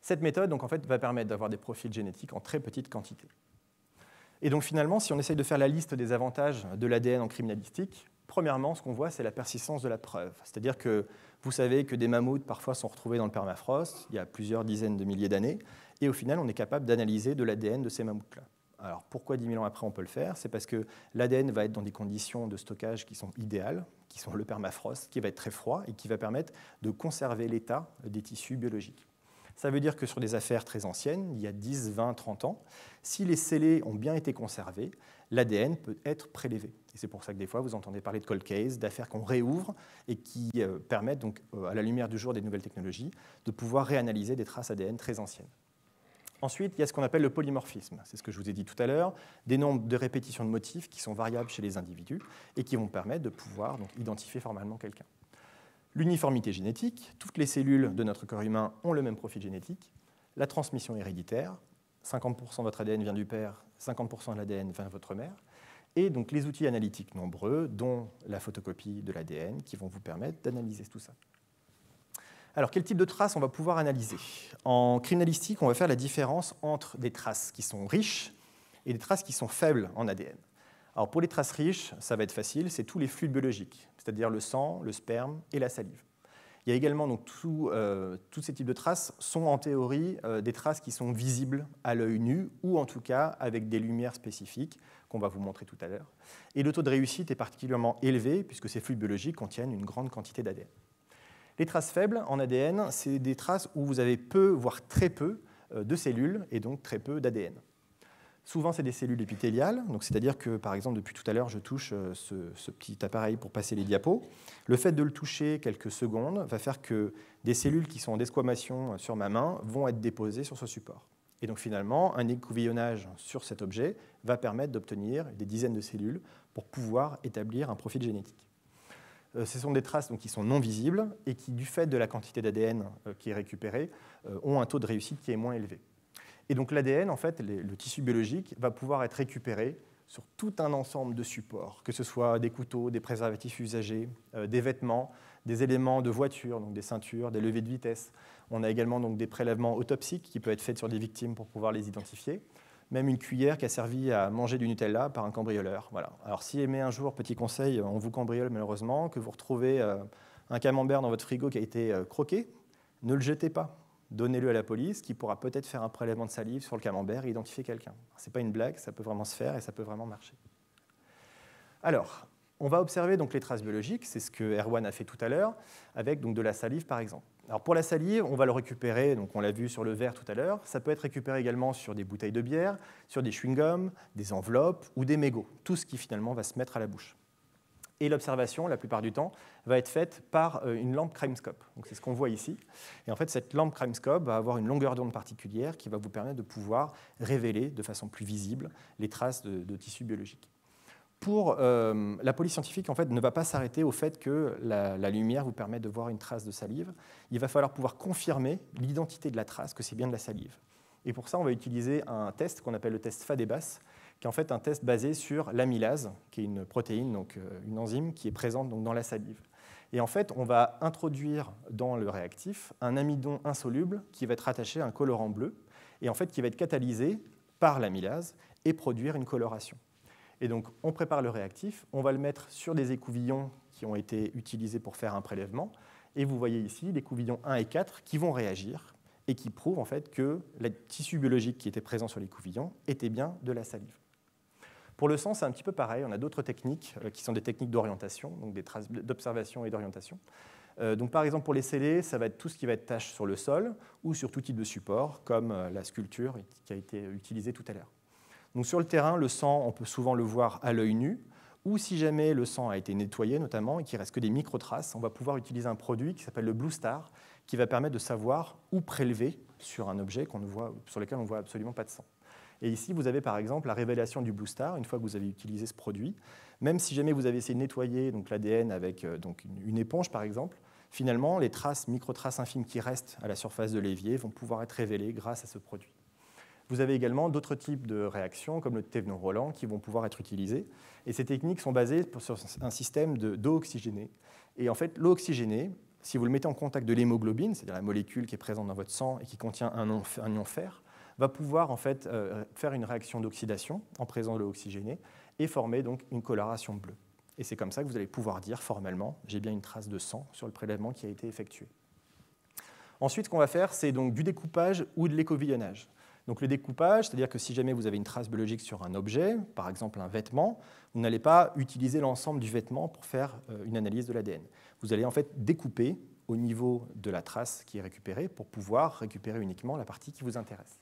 Cette méthode donc, en fait, va permettre d'avoir des profils génétiques en très petite quantité. Et donc finalement, si on essaye de faire la liste des avantages de l'ADN en criminalistique, premièrement, ce qu'on voit, c'est la persistance de la preuve. C'est-à-dire que vous savez que des mammouths parfois sont retrouvés dans le permafrost il y a plusieurs dizaines de milliers d'années, et au final, on est capable d'analyser de l'ADN de ces mammouths-là. Alors pourquoi 10 000 ans après on peut le faire? C'est parce que l'ADN va être dans des conditions de stockage qui sont idéales, qui sont le permafrost, qui va être très froid et qui va permettre de conserver l'état des tissus biologiques. Ça veut dire que sur des affaires très anciennes, il y a 10, 20, 30 ans, si les scellés ont bien été conservés, l'ADN peut être prélevé. Et c'est pour ça que des fois, vous entendez parler de cold case, d'affaires qu'on réouvre et qui permettent, donc, à la lumière du jour des nouvelles technologies, de pouvoir réanalyser des traces ADN très anciennes. Ensuite, il y a ce qu'on appelle le polymorphisme. C'est ce que je vous ai dit tout à l'heure, des nombres de répétitions de motifs qui sont variables chez les individus et qui vont permettre de pouvoir donc, identifier formellement quelqu'un. L'uniformité génétique, toutes les cellules de notre corps humain ont le même profil génétique. La transmission héréditaire, 50% de votre ADN vient du père, 50% de l'ADN vient de votre mère. Et donc les outils analytiques nombreux, dont la photocopie de l'ADN, qui vont vous permettre d'analyser tout ça. Alors, quel type de traces on va pouvoir analyser? En criminalistique, on va faire la différence entre des traces qui sont riches et des traces qui sont faibles en ADN. Alors, pour les traces riches, ça va être facile, c'est tous les fluides biologiques, c'est-à-dire le sang, le sperme et la salive. Il y a également donc, tous ces types de traces sont en théorie des traces qui sont visibles à l'œil nu ou en tout cas avec des lumières spécifiques qu'on va vous montrer tout à l'heure. Et le taux de réussite est particulièrement élevé puisque ces fluides biologiques contiennent une grande quantité d'ADN. Les traces faibles en ADN, c'est des traces où vous avez peu, voire très peu, de cellules et donc très peu d'ADN. Souvent, c'est des cellules épithéliales, c'est-à-dire que, par exemple, depuis tout à l'heure, je touche ce petit appareil pour passer les diapos. Le fait de le toucher quelques secondes va faire que des cellules qui sont en desquamation sur ma main vont être déposées sur ce support. Et donc, finalement, un écouvillonnage sur cet objet va permettre d'obtenir des dizaines de cellules pour pouvoir établir un profil génétique. Ce sont des traces donc, qui sont non visibles et qui, du fait de la quantité d'ADN qui est récupérée, ont un taux de réussite qui est moins élevé. Et donc l'ADN, en fait, le tissu biologique, va pouvoir être récupéré sur tout un ensemble de supports, que ce soit des couteaux, des préservatifs usagés, des vêtements, des éléments de voiture, donc des ceintures, des levées de vitesse. On a également donc, des prélèvements autopsiques qui peuvent être faits sur des victimes pour pouvoir les identifier. Même une cuillère qui a servi à manger du Nutella par un cambrioleur. Voilà. Alors si aimez un jour, petit conseil, on vous cambriole malheureusement, que vous retrouvez un camembert dans votre frigo qui a été croqué, ne le jetez pas. Donnez-le à la police qui pourra peut-être faire un prélèvement de salive sur le camembert et identifier quelqu'un. Ce n'est pas une blague, ça peut vraiment se faire et ça peut vraiment marcher. Alors, on va observer donc les traces biologiques, c'est ce que Erwan a fait tout à l'heure, avec donc de la salive par exemple. Alors pour la salive, on va le récupérer, donc on l'a vu sur le verre tout à l'heure, ça peut être récupéré également sur des bouteilles de bière, sur des chewing-gums, des enveloppes ou des mégots, tout ce qui finalement va se mettre à la bouche. Et l'observation, la plupart du temps, va être faite par une lampe CrimeScope. Donc c'est ce qu'on voit ici. Et en fait, cette lampe CrimeScope va avoir une longueur d'onde particulière qui va vous permettre de pouvoir révéler de façon plus visible les traces de tissus biologiques. Pour la police scientifique, en fait, ne va pas s'arrêter au fait que la lumière vous permet de voir une trace de salive. Il va falloir pouvoir confirmer l'identité de la trace, que c'est bien de la salive. Et pour ça, on va utiliser un test qu'on appelle le test FADEBAS, qui est en fait un test basé sur l'amylase, qui est une protéine, donc une enzyme qui est présente donc, dans la salive. Et en fait, on va introduire dans le réactif un amidon insoluble qui va être attaché à un colorant bleu, et en fait qui va être catalysé par l'amylase et produire une coloration. Et donc, on prépare le réactif, on va le mettre sur des écouvillons qui ont été utilisés pour faire un prélèvement, et vous voyez ici les écouvillons 1 et 4 qui vont réagir et qui prouvent en fait que le tissu biologique qui était présent sur l'écouvillon était bien de la salive. Pour le sang, c'est un petit peu pareil. On a d'autres techniques qui sont des techniques d'orientation, donc des traces d'observation et d'orientation. Donc, par exemple, pour les scellés, ça va être tout ce qui va être tache sur le sol ou sur tout type de support, comme la sculpture qui a été utilisée tout à l'heure. Donc, sur le terrain, le sang, on peut souvent le voir à l'œil nu, ou si jamais le sang a été nettoyé notamment et qu'il ne reste que des microtraces, on va pouvoir utiliser un produit qui s'appelle le Blue Star, qui va permettre de savoir où prélever sur un objet sur lequel on ne voit absolument pas de sang. Et ici, vous avez par exemple la révélation du Blue Star, une fois que vous avez utilisé ce produit. Même si jamais vous avez essayé de nettoyer l'ADN avec une éponge, par exemple, finalement, les microtraces infimes qui restent à la surface de l'évier vont pouvoir être révélées grâce à ce produit. Vous avez également d'autres types de réactions, comme le Thévenon Roland, qui vont pouvoir être utilisées. Et ces techniques sont basées sur un système d'eau oxygénée. Et en fait, l'eau oxygénée, si vous le mettez en contact de l'hémoglobine, c'est-à-dire la molécule qui est présente dans votre sang et qui contient un ion fer, va pouvoir en fait faire une réaction d'oxydation en présence de l'eau oxygénée et former donc une coloration bleue. Et c'est comme ça que vous allez pouvoir dire formellement « j'ai bien une trace de sang sur le prélèvement qui a été effectué ». Ensuite, ce qu'on va faire, c'est donc du découpage ou de l'écouvillonnage. Donc le découpage, c'est-à-dire que si jamais vous avez une trace biologique sur un objet, par exemple un vêtement, vous n'allez pas utiliser l'ensemble du vêtement pour faire une analyse de l'ADN. Vous allez en fait découper au niveau de la trace qui est récupérée pour pouvoir récupérer uniquement la partie qui vous intéresse.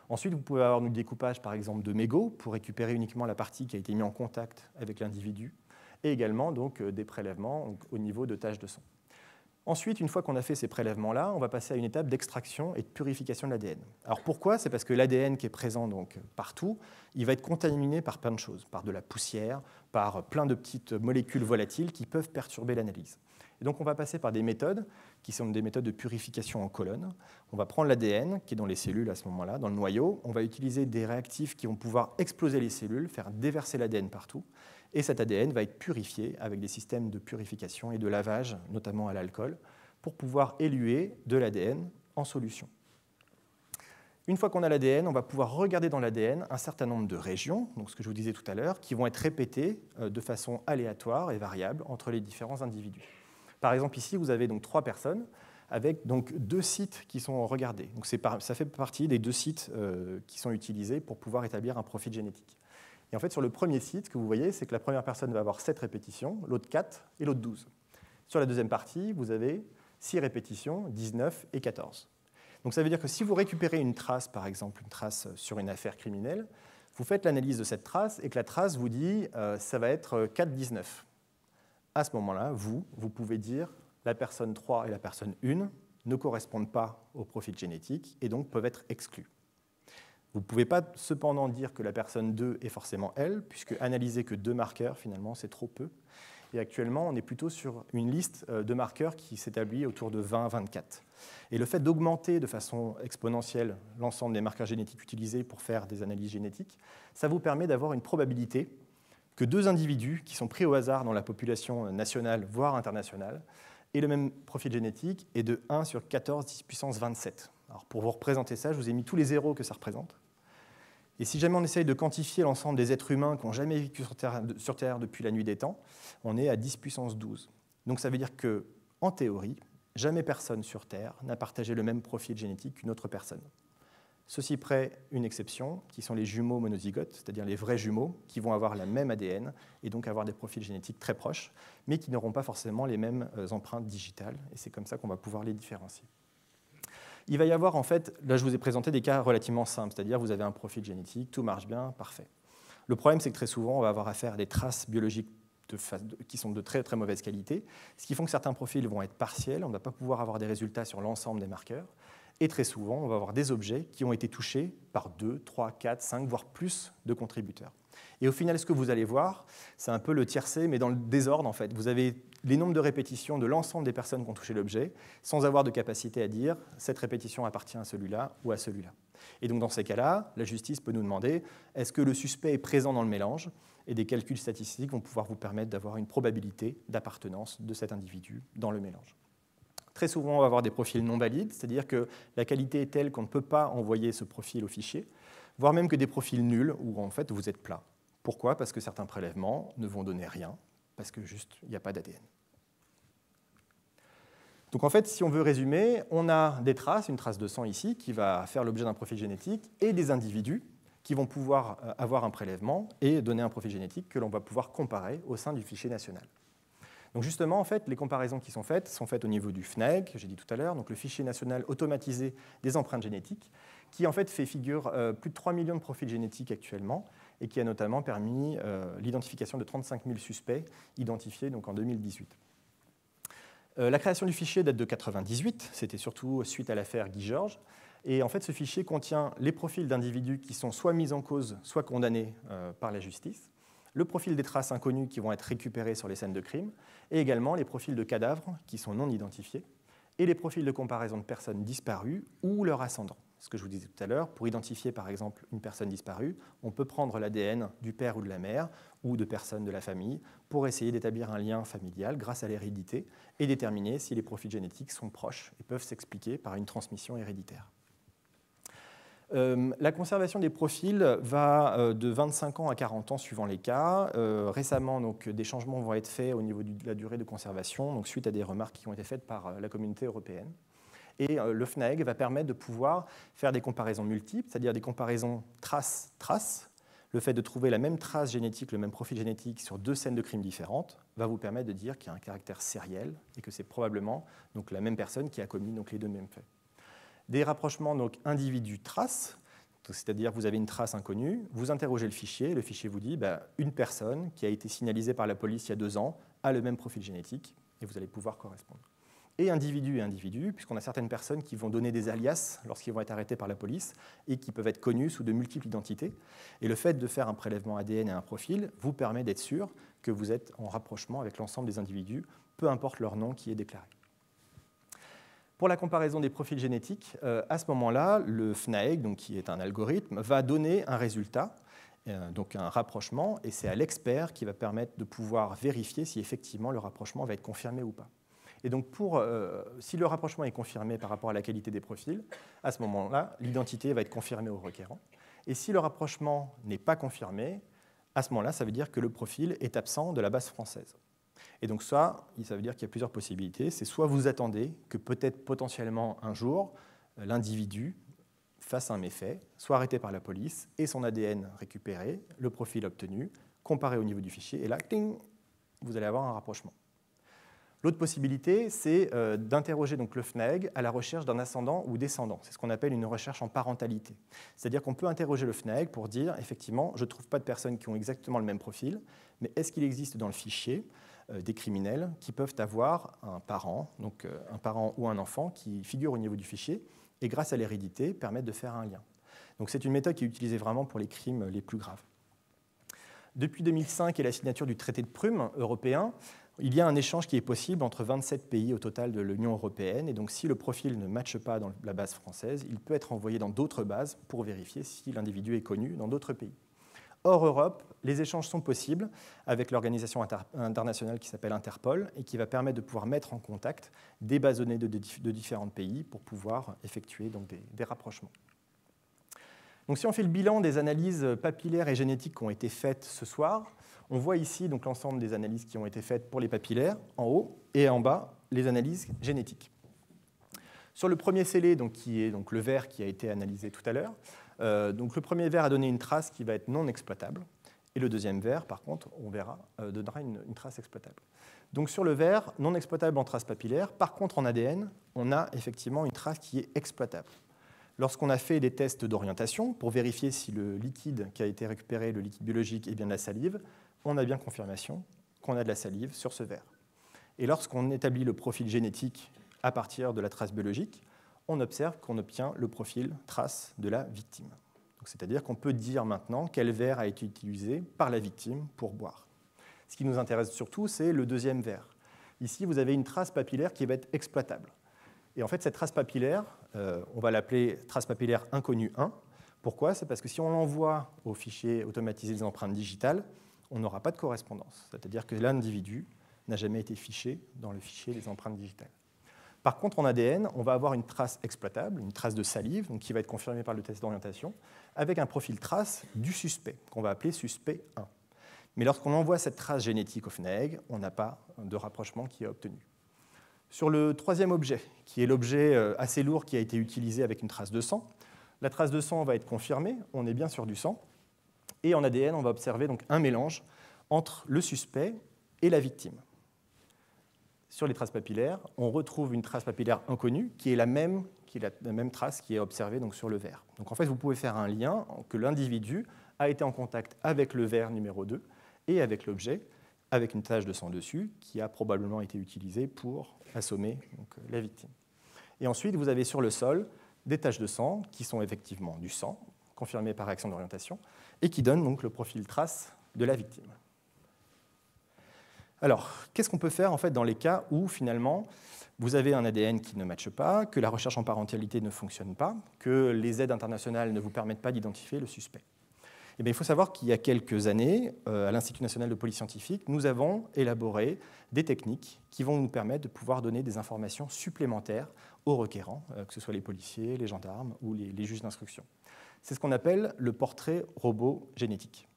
Ensuite, vous pouvez avoir du découpage, par exemple, de mégots pour récupérer uniquement la partie qui a été mise en contact avec l'individu et également donc, des prélèvements au niveau de taches de sang. Ensuite, une fois qu'on a fait ces prélèvements-là, on va passer à une étape d'extraction et de purification de l'ADN. Alors pourquoi? C'est parce que l'ADN qui est présent donc partout, il va être contaminé par plein de choses, par de la poussière, par plein de petites molécules volatiles qui peuvent perturber l'analyse. Et donc on va passer par des méthodes qui sont des méthodes de purification en colonne. On va prendre l'ADN qui est dans les cellules à ce moment-là, dans le noyau. On va utiliser des réactifs qui vont pouvoir exploser les cellules, faire déverser l'ADN partout. Et cet ADN va être purifié avec des systèmes de purification et de lavage, notamment à l'alcool, pour pouvoir éluer de l'ADN en solution. Une fois qu'on a l'ADN, on va pouvoir regarder dans l'ADN un certain nombre de régions, donc ce que je vous disais tout à l'heure, qui vont être répétées de façon aléatoire et variable entre les différents individus. Par exemple, ici, vous avez donc 3 personnes avec donc 2 sites qui sont regardés. Donc ça fait partie des 2 sites qui sont utilisés pour pouvoir établir un profil génétique. Et en fait, sur le premier site, ce que vous voyez, c'est que la première personne va avoir 7 répétitions, l'autre 4 et l'autre 12. Sur la deuxième partie, vous avez 6 répétitions, 19 et 14. Donc ça veut dire que si vous récupérez une trace, par exemple, une trace sur une affaire criminelle, vous faites l'analyse de cette trace et que la trace vous dit ça va être 4-19. À ce moment-là, vous pouvez dire la personne 3 et la personne 1 ne correspondent pas au profil génétique et donc peuvent être exclus. Vous ne pouvez pas cependant dire que la personne 2 est forcément elle, puisque analyser que 2 marqueurs, finalement, c'est trop peu. Et actuellement, on est plutôt sur une liste de marqueurs qui s'établit autour de 20-24. Et le fait d'augmenter de façon exponentielle l'ensemble des marqueurs génétiques utilisés pour faire des analyses génétiques, ça vous permet d'avoir une probabilité que 2 individus qui sont pris au hasard dans la population nationale, voire internationale, aient le même profil génétique est de 1 sur 14 10 puissance 27. Alors pour vous représenter ça, je vous ai mis tous les zéros que ça représente. Et si jamais on essaye de quantifier l'ensemble des êtres humains qui n'ont jamais vécu sur Terre depuis la nuit des temps, on est à 10 puissance 12. Donc ça veut dire qu'en théorie, jamais personne sur Terre n'a partagé le même profil génétique qu'une autre personne. Ceci près une exception, qui sont les jumeaux monozygotes, c'est-à-dire les vrais jumeaux, qui vont avoir la même ADN et donc avoir des profils génétiques très proches, mais qui n'auront pas forcément les mêmes empreintes digitales. Et c'est comme ça qu'on va pouvoir les différencier. Il va y avoir, en fait, là je vous ai présenté des cas relativement simples, c'est-à-dire vous avez un profil génétique, tout marche bien, parfait. Le problème, c'est que très souvent, on va avoir affaire à des traces biologiques qui sont de très très mauvaise qualité, ce qui fait que certains profils vont être partiels, on ne va pas pouvoir avoir des résultats sur l'ensemble des marqueurs, et très souvent, on va avoir des objets qui ont été touchés par 2, 3, 4, 5, voire plus de contributeurs. Et au final, ce que vous allez voir, c'est un peu le tiercé, mais dans le désordre, en fait. Vous avez les nombres de répétitions de l'ensemble des personnes qui ont touché l'objet, sans avoir de capacité à dire cette répétition appartient à celui-là ou à celui-là. Et donc, dans ces cas-là, la justice peut nous demander est-ce que le suspect est présent dans le mélange? Et des calculs statistiques vont pouvoir vous permettre d'avoir une probabilité d'appartenance de cet individu dans le mélange. Très souvent, on va avoir des profils non valides, c'est-à-dire que la qualité est telle qu'on ne peut pas envoyer ce profil au fichier, voire même que des profils nuls où en fait vous êtes plat. Pourquoi? Parce que certains prélèvements ne vont donner rien, parce que juste il n'y a pas d'ADN. Donc en fait, si on veut résumer, on a des traces, une trace de sang ici, qui va faire l'objet d'un profil génétique, et des individus qui vont pouvoir avoir un prélèvement et donner un profil génétique que l'on va pouvoir comparer au sein du fichier national. Donc justement, en fait, les comparaisons qui sont faites au niveau du FNAG, que j'ai dit tout à l'heure, donc le fichier national automatisé des empreintes génétiques, qui en fait fait figure plus de 3 millions de profils génétiques actuellement, et qui a notamment permis l'identification de 35 000 suspects identifiés donc, en 2018. La création du fichier date de 1998, c'était surtout suite à l'affaire Guy Georges, et en fait ce fichier contient les profils d'individus qui sont soit mis en cause, soit condamnés par la justice, le profil des traces inconnues qui vont être récupérées sur les scènes de crime, et également les profils de cadavres qui sont non identifiés, et les profils de comparaison de personnes disparues ou leurs ascendants. Ce que je vous disais tout à l'heure, pour identifier par exemple une personne disparue, on peut prendre l'ADN du père ou de la mère, ou de personnes de la famille, pour essayer d'établir un lien familial grâce à l'hérédité, et déterminer si les profils génétiques sont proches et peuvent s'expliquer par une transmission héréditaire. La conservation des profils va de 25 ans à 40 ans suivant les cas. Récemment, donc, des changements vont être faits au niveau de la durée de conservation, donc, suite à des remarques qui ont été faites par la communauté européenne. Et le FNAG va permettre de pouvoir faire des comparaisons multiples, c'est-à-dire des comparaisons trace-trace. Le fait de trouver la même trace génétique, le même profil génétique sur 2 scènes de crimes différentes va vous permettre de dire qu'il y a un caractère sériel et que c'est probablement donc, la même personne qui a commis donc, les 2 mêmes faits. Des rapprochements donc individu-trace, c'est-à-dire vous avez une trace inconnue, vous interrogez le fichier vous dit une personne qui a été signalisée par la police il y a 2 ans a le même profil génétique et vous allez pouvoir correspondre. et individu, puisqu'on a certaines personnes qui vont donner des alias lorsqu'ils vont être arrêtés par la police et qui peuvent être connus sous de multiples identités. Et le fait de faire un prélèvement ADN et un profil vous permet d'être sûr que vous êtes en rapprochement avec l'ensemble des individus, peu importe leur nom qui est déclaré. Pour la comparaison des profils génétiques, à ce moment-là, le FNAEG, donc qui est un algorithme, va donner un résultat, donc un rapprochement, et c'est à l'expert qui va permettre de pouvoir vérifier si effectivement le rapprochement va être confirmé ou pas. Et donc, si le rapprochement est confirmé par rapport à la qualité des profils, à ce moment-là, l'identité va être confirmée au requérant. Et si le rapprochement n'est pas confirmé, à ce moment-là, ça veut dire que le profil est absent de la base française. Et donc ça veut dire qu'il y a plusieurs possibilités. C'est soit vous attendez que peut-être potentiellement un jour, l'individu fasse un méfait, soit arrêté par la police, et son ADN récupéré, le profil obtenu, comparé au niveau du fichier, et là, ting, vous allez avoir un rapprochement. L'autre possibilité, c'est d'interroger donc le FNAEG à la recherche d'un ascendant ou descendant. C'est ce qu'on appelle une recherche en parentalité. C'est-à-dire qu'on peut interroger le FNAEG pour dire, effectivement, je ne trouve pas de personnes qui ont exactement le même profil, mais est-ce qu'il existe dans le fichier des criminels qui peuvent avoir un parent ou un enfant qui figure au niveau du fichier, et grâce à l'hérédité, permettent de faire un lien. Donc c'est une méthode qui est utilisée vraiment pour les crimes les plus graves. Depuis 2005 et la signature du traité de Prüm européen, il y a un échange qui est possible entre 27 pays au total de l'Union européenne. Et donc, si le profil ne matche pas dans la base française, il peut être envoyé dans d'autres bases pour vérifier si l'individu est connu dans d'autres pays. Hors Europe, les échanges sont possibles avec l'organisation internationale qui s'appelle Interpol et qui va permettre de pouvoir mettre en contact des bases données de différents pays pour pouvoir effectuer donc, des rapprochements. Donc, si on fait le bilan des analyses papillaires et génétiques qui ont été faites ce soir, on voit ici donc, l'ensemble des analyses qui ont été faites pour les papillaires, en haut, et en bas, les analyses génétiques. Sur le premier scellé, donc, qui est donc, le vert qui a été analysé tout à l'heure, donc, le premier vert a donné une trace qui va être non exploitable, et le deuxième vert, par contre, on verra, donnera une trace exploitable. Donc sur le vert, non exploitable en trace papillaire, par contre en ADN, on a effectivement une trace qui est exploitable. Lorsqu'on a fait des tests d'orientation pour vérifier si le liquide qui a été récupéré, le liquide biologique, est bien de la salive, on a bien confirmation qu'on a de la salive sur ce verre. Et lorsqu'on établit le profil génétique à partir de la trace biologique, on observe qu'on obtient le profil trace de la victime. C'est-à-dire qu'on peut dire maintenant quel verre a été utilisé par la victime pour boire. Ce qui nous intéresse surtout, c'est le deuxième verre. Ici, vous avez une trace papillaire qui va être exploitable. Et en fait, cette trace papillaire, on va l'appeler trace papillaire inconnue 1. Pourquoi ? C'est parce que si on l'envoie au fichier automatisé des empreintes digitales, on n'aura pas de correspondance. C'est-à-dire que l'individu n'a jamais été fiché dans le fichier des empreintes digitales. Par contre, en ADN, on va avoir une trace exploitable, une trace de salive, donc qui va être confirmée par le test d'orientation, avec un profil trace du suspect, qu'on va appeler suspect 1. Mais lorsqu'on envoie cette trace génétique au FNAEG, on n'a pas de rapprochement qui est obtenu. Sur le troisième objet, qui est l'objet assez lourd qui a été utilisé avec une trace de sang, la trace de sang va être confirmée, on est bien sur du sang, et en ADN, on va observer donc un mélange entre le suspect et la victime. Sur les traces papillaires, on retrouve une trace papillaire inconnue qui est la même trace qui est observée donc, sur le verre. Donc en fait, vous pouvez faire un lien que l'individu a été en contact avec le verre numéro 2 et avec l'objet, avec une tache de sang dessus, qui a probablement été utilisée pour assommer donc, la victime. Et ensuite, vous avez sur le sol des taches de sang qui sont effectivement du sang, confirmées par réaction d'orientation, et qui donnent donc le profil trace de la victime. Alors, qu'est-ce qu'on peut faire en fait, dans les cas où, finalement, vous avez un ADN qui ne matche pas, que la recherche en parentalité ne fonctionne pas, que les aides internationales ne vous permettent pas d'identifier le suspect ? Eh bien, il faut savoir qu'il y a quelques années, à l'Institut national de police scientifique, nous avons élaboré des techniques qui vont nous permettre de pouvoir donner des informations supplémentaires aux requérants, que ce soit les policiers, les gendarmes ou les juges d'instruction. C'est ce qu'on appelle le portrait robot génétique.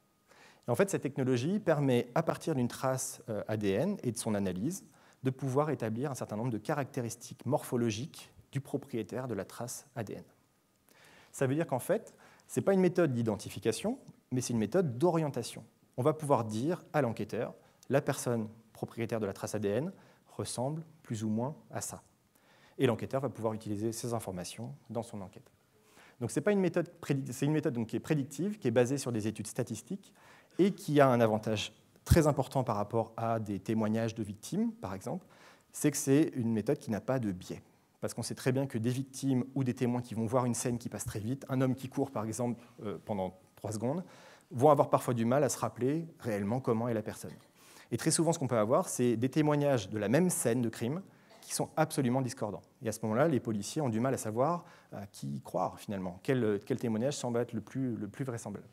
Et en fait, cette technologie permet, à partir d'une trace ADN et de son analyse, de pouvoir établir un certain nombre de caractéristiques morphologiques du propriétaire de la trace ADN. Ça veut dire qu'en fait, ce n'est pas une méthode d'identification, mais c'est une méthode d'orientation. On va pouvoir dire à l'enquêteur, la personne propriétaire de la trace ADN ressemble plus ou moins à ça. Et l'enquêteur va pouvoir utiliser ces informations dans son enquête. Donc c'est une méthode donc, qui est prédictive, qui est basée sur des études statistiques et qui a un avantage très important par rapport à des témoignages de victimes, par exemple, c'est que c'est une méthode qui n'a pas de biais. Parce qu'on sait très bien que des victimes ou des témoins qui vont voir une scène qui passe très vite, un homme qui court par exemple pendant 3 secondes, vont avoir parfois du mal à se rappeler réellement comment est la personne. Et très souvent, ce qu'on peut avoir, c'est des témoignages de la même scène de crime qui sont absolument discordants. Et à ce moment-là, les policiers ont du mal à savoir à qui croire finalement, quel témoignage semble être le plus vraisemblable.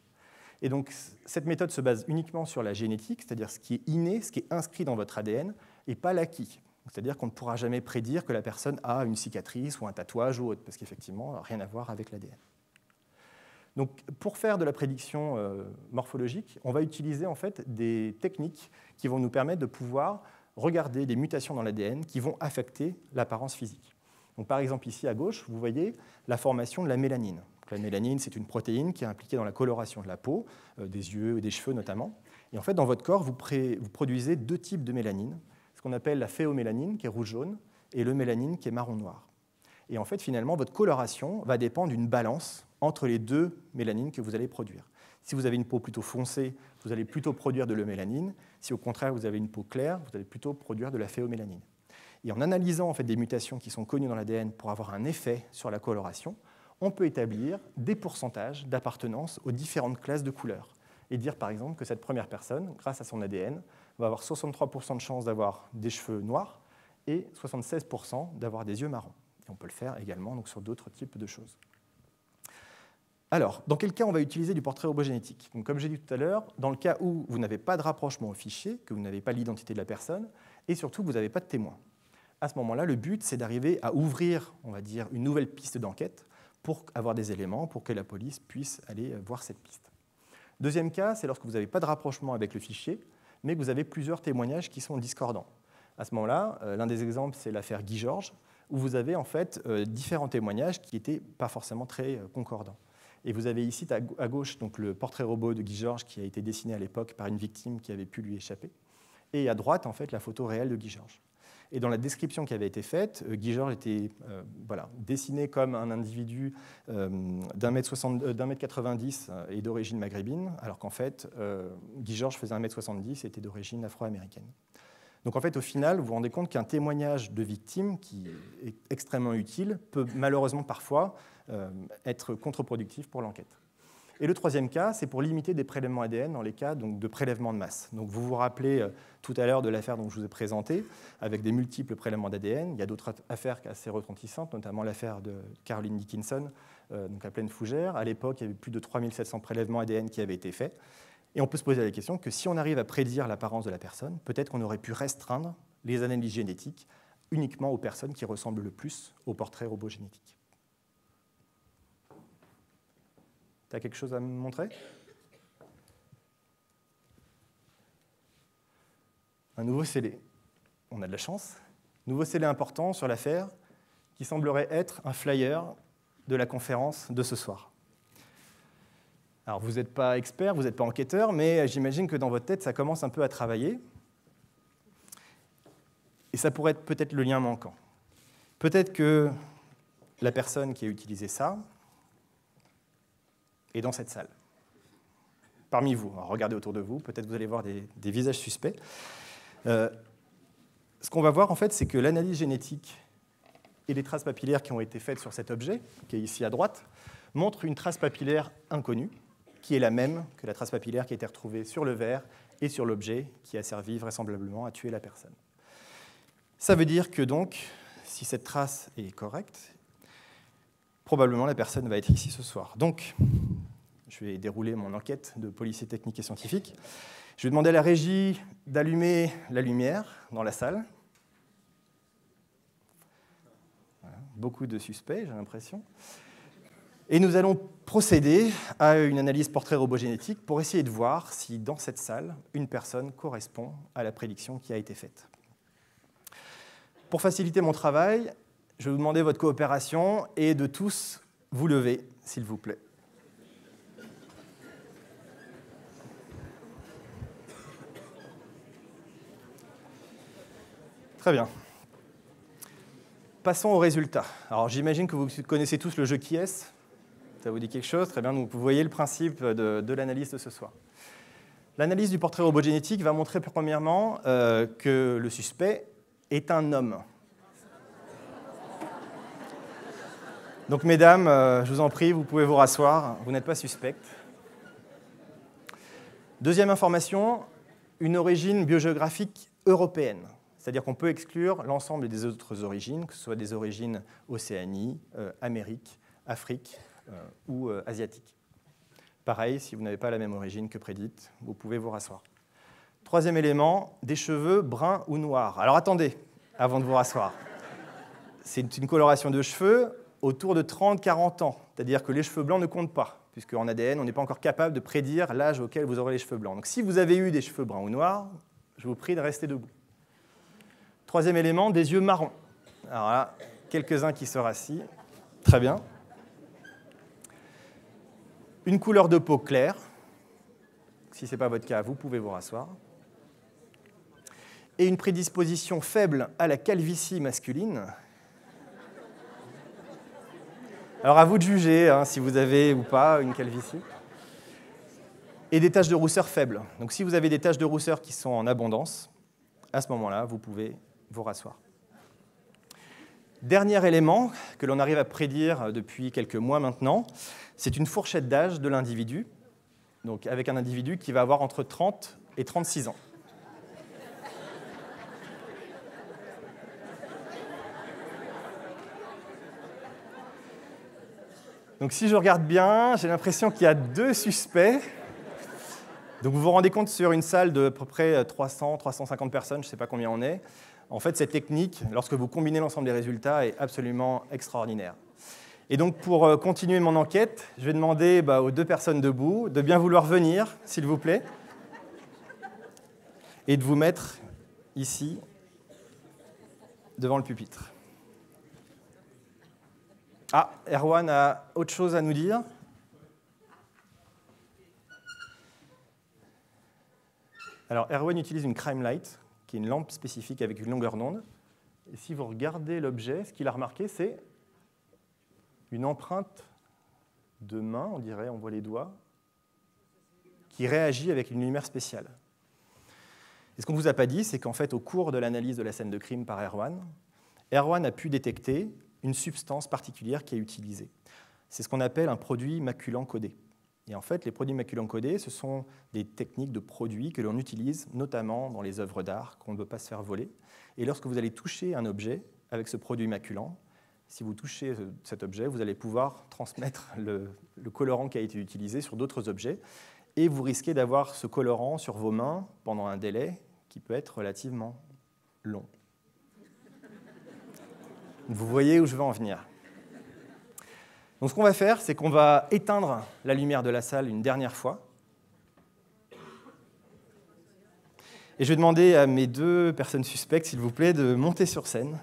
Et donc, cette méthode se base uniquement sur la génétique, c'est-à-dire ce qui est inné, ce qui est inscrit dans votre ADN, et pas l'acquis. C'est-à-dire qu'on ne pourra jamais prédire que la personne a une cicatrice ou un tatouage ou autre, parce qu'effectivement, rien à voir avec l'ADN. Donc, pour faire de la prédiction morphologique, on va utiliser en fait des techniques qui vont nous permettre de pouvoir regarder des mutations dans l'ADN qui vont affecter l'apparence physique. Donc, par exemple, ici à gauche, vous voyez la formation de la mélanine. Donc, la mélanine, c'est une protéine qui est impliquée dans la coloration de la peau, des yeux et des cheveux notamment. Et en fait, dans votre corps, vous produisez 2 types de mélanine, ce qu'on appelle la phéomélanine, qui est rouge-jaune, et le mélanine, qui est marron-noir. Et en fait, finalement, votre coloration va dépendre d'une balance entre les 2 mélanines que vous allez produire. Si vous avez une peau plutôt foncée, vous allez plutôt produire de la mélanine. Si au contraire, vous avez une peau claire, vous allez plutôt produire de la phéomélanine. Et en analysant en fait, des mutations qui sont connues dans l'ADN pour avoir un effet sur la coloration, on peut établir des pourcentages d'appartenance aux différentes classes de couleurs. Et dire par exemple que cette première personne, grâce à son ADN, va avoir 63% de chances d'avoir des cheveux noirs et 76% d'avoir des yeux marrons. Et on peut le faire également donc, sur d'autres types de choses. Alors, dans quel cas on va utiliser du portrait robogénétique ? Donc, comme j'ai dit tout à l'heure, dans le cas où vous n'avez pas de rapprochement au fichier, que vous n'avez pas l'identité de la personne, et surtout que vous n'avez pas de témoin. À ce moment-là, le but, c'est d'arriver à ouvrir, on va dire, une nouvelle piste d'enquête pour avoir des éléments, pour que la police puisse aller voir cette piste. Deuxième cas, c'est lorsque vous n'avez pas de rapprochement avec le fichier, mais que vous avez plusieurs témoignages qui sont discordants. À ce moment-là, l'un des exemples, c'est l'affaire Guy Georges, où vous avez en fait différents témoignages qui n'étaient pas forcément très concordants. Et vous avez ici à gauche donc, le portrait robot de Guy Georges qui a été dessiné à l'époque par une victime qui avait pu lui échapper. Et à droite, en fait, la photo réelle de Guy Georges. Et dans la description qui avait été faite, Guy Georges était dessiné comme un individu d'1m90 et d'origine maghrébine, alors qu'en fait, Guy Georges faisait 1m70 et était d'origine afro-américaine. Donc en fait, au final, vous vous rendez compte qu'un témoignage de victime, qui est extrêmement utile, peut malheureusement parfois être contre-productif pour l'enquête. Et le troisième cas, c'est pour limiter des prélèvements ADN dans les cas donc, de prélèvement de masse. Donc vous vous rappelez tout à l'heure de l'affaire dont je vous ai présenté, avec des multiples prélèvements d'ADN. Il y a d'autres affaires assez retentissantes, notamment l'affaire de Caroline Dickinson, donc à Plaine Fougère. À l'époque, il y avait plus de 3700 prélèvements ADN qui avaient été faits. Et on peut se poser la question que si on arrive à prédire l'apparence de la personne, peut-être qu'on aurait pu restreindre les analyses génétiques uniquement aux personnes qui ressemblent le plus au portrait robot génétique. Tu as quelque chose à me montrer ? Un nouveau scellé. On a de la chance. Nouveau scellé important sur l'affaire qui semblerait être un flyer de la conférence de ce soir. Alors, vous n'êtes pas expert, vous n'êtes pas enquêteur, mais j'imagine que dans votre tête, ça commence un peu à travailler. Et ça pourrait être peut-être le lien manquant. Peut-être que la personne qui a utilisé ça est dans cette salle. Parmi vous, alors regardez autour de vous, peut-être vous allez voir des visages suspects. Ce qu'on va voir, en fait, c'est que l'analyse génétique et les traces papillaires qui ont été faites sur cet objet, qui est ici à droite, montrent une trace papillaire inconnue, qui est la même que la trace papillaire qui a été retrouvée sur le verre et sur l'objet qui a servi vraisemblablement à tuer la personne. Ça veut dire que donc, si cette trace est correcte, probablement la personne va être ici ce soir. Donc, je vais dérouler mon enquête de policier technique et scientifique. Je vais demander à la régie d'allumer la lumière dans la salle. Voilà, beaucoup de suspects, j'ai l'impression. Et nous allons procéder à une analyse portrait robot génétique pour essayer de voir si, dans cette salle, une personne correspond à la prédiction qui a été faite. Pour faciliter mon travail, je vais vous demander votre coopération et de tous vous lever, s'il vous plaît. Très bien. Passons aux résultats. Alors, j'imagine que vous connaissez tous le jeu Qui est-ce ? Ça vous dit quelque chose ? Très bien, donc vous voyez le principe de l'analyse de ce soir. L'analyse du portrait robot génétique va montrer premièrement que le suspect est un homme. Donc, mesdames, je vous en prie, vous pouvez vous rasseoir, vous n'êtes pas suspectes. Deuxième information, une origine biogéographique européenne. C'est-à-dire qu'on peut exclure l'ensemble des autres origines, que ce soit des origines Océanie, Amérique, Afrique ou asiatique. Pareil, si vous n'avez pas la même origine que prédite, vous pouvez vous rasseoir. Troisième élément, des cheveux bruns ou noirs. Alors attendez, avant de vous rasseoir. C'est une coloration de cheveux autour de 30-40 ans. C'est-à-dire que les cheveux blancs ne comptent pas, puisqu'en ADN, on n'est pas encore capable de prédire l'âge auquel vous aurez les cheveux blancs. Donc si vous avez eu des cheveux bruns ou noirs, je vous prie de rester debout. Troisième élément, des yeux marrons. Alors là, quelques-uns qui se rassient. Très bien. Une couleur de peau claire. Si ce n'est pas votre cas, vous pouvez vous rasseoir. Et une prédisposition faible à la calvitie masculine. Alors à vous de juger si vous avez ou pas une calvitie. Et des taches de rousseur faibles. Donc si vous avez des taches de rousseur qui sont en abondance, à ce moment-là, vous pouvez vous rasseoir. Dernier élément que l'on arrive à prédire depuis quelques mois maintenant, c'est une fourchette d'âge de l'individu, donc avec un individu qui va avoir entre 30 et 36 ans. Donc si je regarde bien, j'ai l'impression qu'il y a 2 suspects. Donc vous vous rendez compte sur une salle de à peu près 300, 350 personnes, je ne sais pas combien on est. En fait, cette technique, lorsque vous combinez l'ensemble des résultats, est absolument extraordinaire. Et donc pour continuer mon enquête, je vais demander aux 2 personnes debout de bien vouloir venir, s'il vous plaît, et de vous mettre ici, devant le pupitre. Ah, Erwan a autre chose à nous dire. Alors, Erwan utilise une crime light, qui est une lampe spécifique avec une longueur d'onde. Et si vous regardez l'objet, ce qu'il a remarqué, c'est une empreinte de main, on dirait, on voit les doigts, qui réagit avec une lumière spéciale. Et ce qu'on ne vous a pas dit, c'est qu'en fait, au cours de l'analyse de la scène de crime par Erwan a pu détecter une substance particulière qui est utilisée. C'est ce qu'on appelle un produit maculant codé. Et en fait, les produits maculants codés, ce sont des techniques de produits que l'on utilise notamment dans les œuvres d'art, qu'on ne veut pas se faire voler. Et lorsque vous allez toucher un objet avec ce produit maculant, si vous touchez cet objet, vous allez pouvoir transmettre le colorant qui a été utilisé sur d'autres objets, et vous risquez d'avoir ce colorant sur vos mains pendant un délai qui peut être relativement long. Vous voyez où je veux en venir. Donc ce qu'on va faire, c'est qu'on va éteindre la lumière de la salle une dernière fois. Et je vais demander à mes 2 personnes suspectes, s'il vous plaît, de monter sur scène.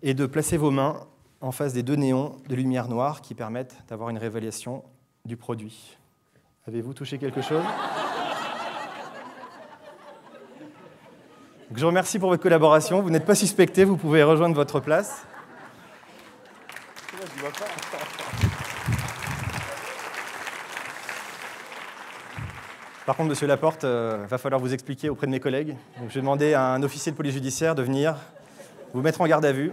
Et de placer vos mains en face des 2 néons de lumière noire qui permettent d'avoir une révélation du produit. Avez-vous touché quelque chose ? Donc, je vous remercie pour votre collaboration. Vous n'êtes pas suspecté, vous pouvez rejoindre votre place. Par contre, monsieur Laporte, va falloir vous expliquer auprès de mes collègues. Donc, je vais demander à un officier de police judiciaire de venir vous mettre en garde à vue.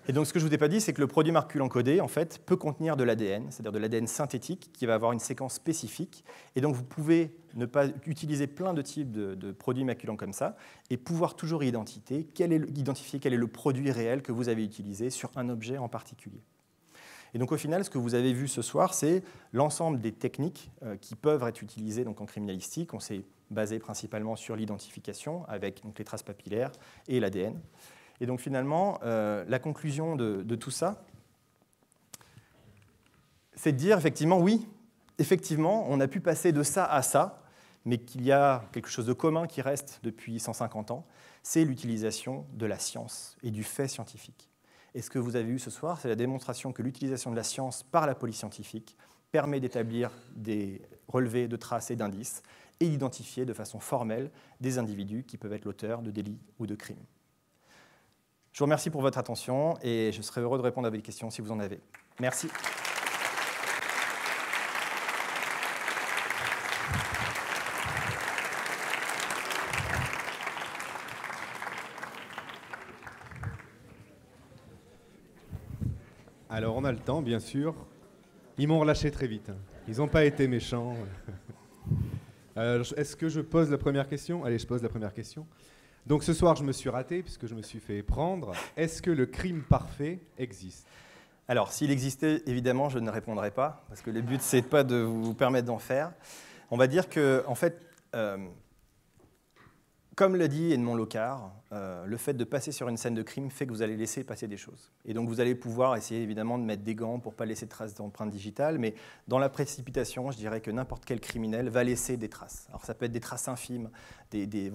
Et donc, ce que je ne vous ai pas dit, c'est que le produit maculant codé, en fait, peut contenir de l'ADN, c'est-à-dire de l'ADN synthétique, qui va avoir une séquence spécifique. Et donc, vous pouvez ne pas utiliser plein de types de produits maculants comme ça, et pouvoir toujours identifier quel est le produit réel que vous avez utilisé sur un objet en particulier. Et donc, au final, ce que vous avez vu ce soir, c'est l'ensemble des techniques qui peuvent être utilisées donc, en criminalistique. On s'est basé principalement sur l'identification, avec donc, les traces papillaires et l'ADN. Et donc finalement, la conclusion de tout ça, c'est de dire effectivement, oui, effectivement, on a pu passer de ça à ça, mais qu'il y a quelque chose de commun qui reste depuis 150 ans, c'est l'utilisation de la science et du fait scientifique. Et ce que vous avez eu ce soir, c'est la démonstration que l'utilisation de la science par la police scientifique permet d'établir des relevés de traces et d'indices, et d'identifier de façon formelle des individus qui peuvent être l'auteur de délits ou de crimes. Je vous remercie pour votre attention et je serai heureux de répondre à vos questions si vous en avez. Merci. Alors, on a le temps, bien sûr. Ils m'ont relâché très vite. Ils n'ont pas été méchants. Est-ce que je pose la première question? Allez, je pose la première question. Donc, ce soir, je me suis raté, puisque je me suis fait prendre. Est-ce que le crime parfait existe? Alors, s'il existait, évidemment, je ne répondrai pas, parce que le but, c'est pas de vous permettre d'en faire. On va dire que, en fait, comme l'a dit Edmond Locard, le fait de passer sur une scène de crime fait que vous allez laisser passer des choses. Et donc vous allez pouvoir essayer évidemment de mettre des gants pour ne pas laisser de traces d'empreintes digitales, mais dans la précipitation, je dirais que n'importe quel criminel va laisser des traces. Alors ça peut être des traces infimes, des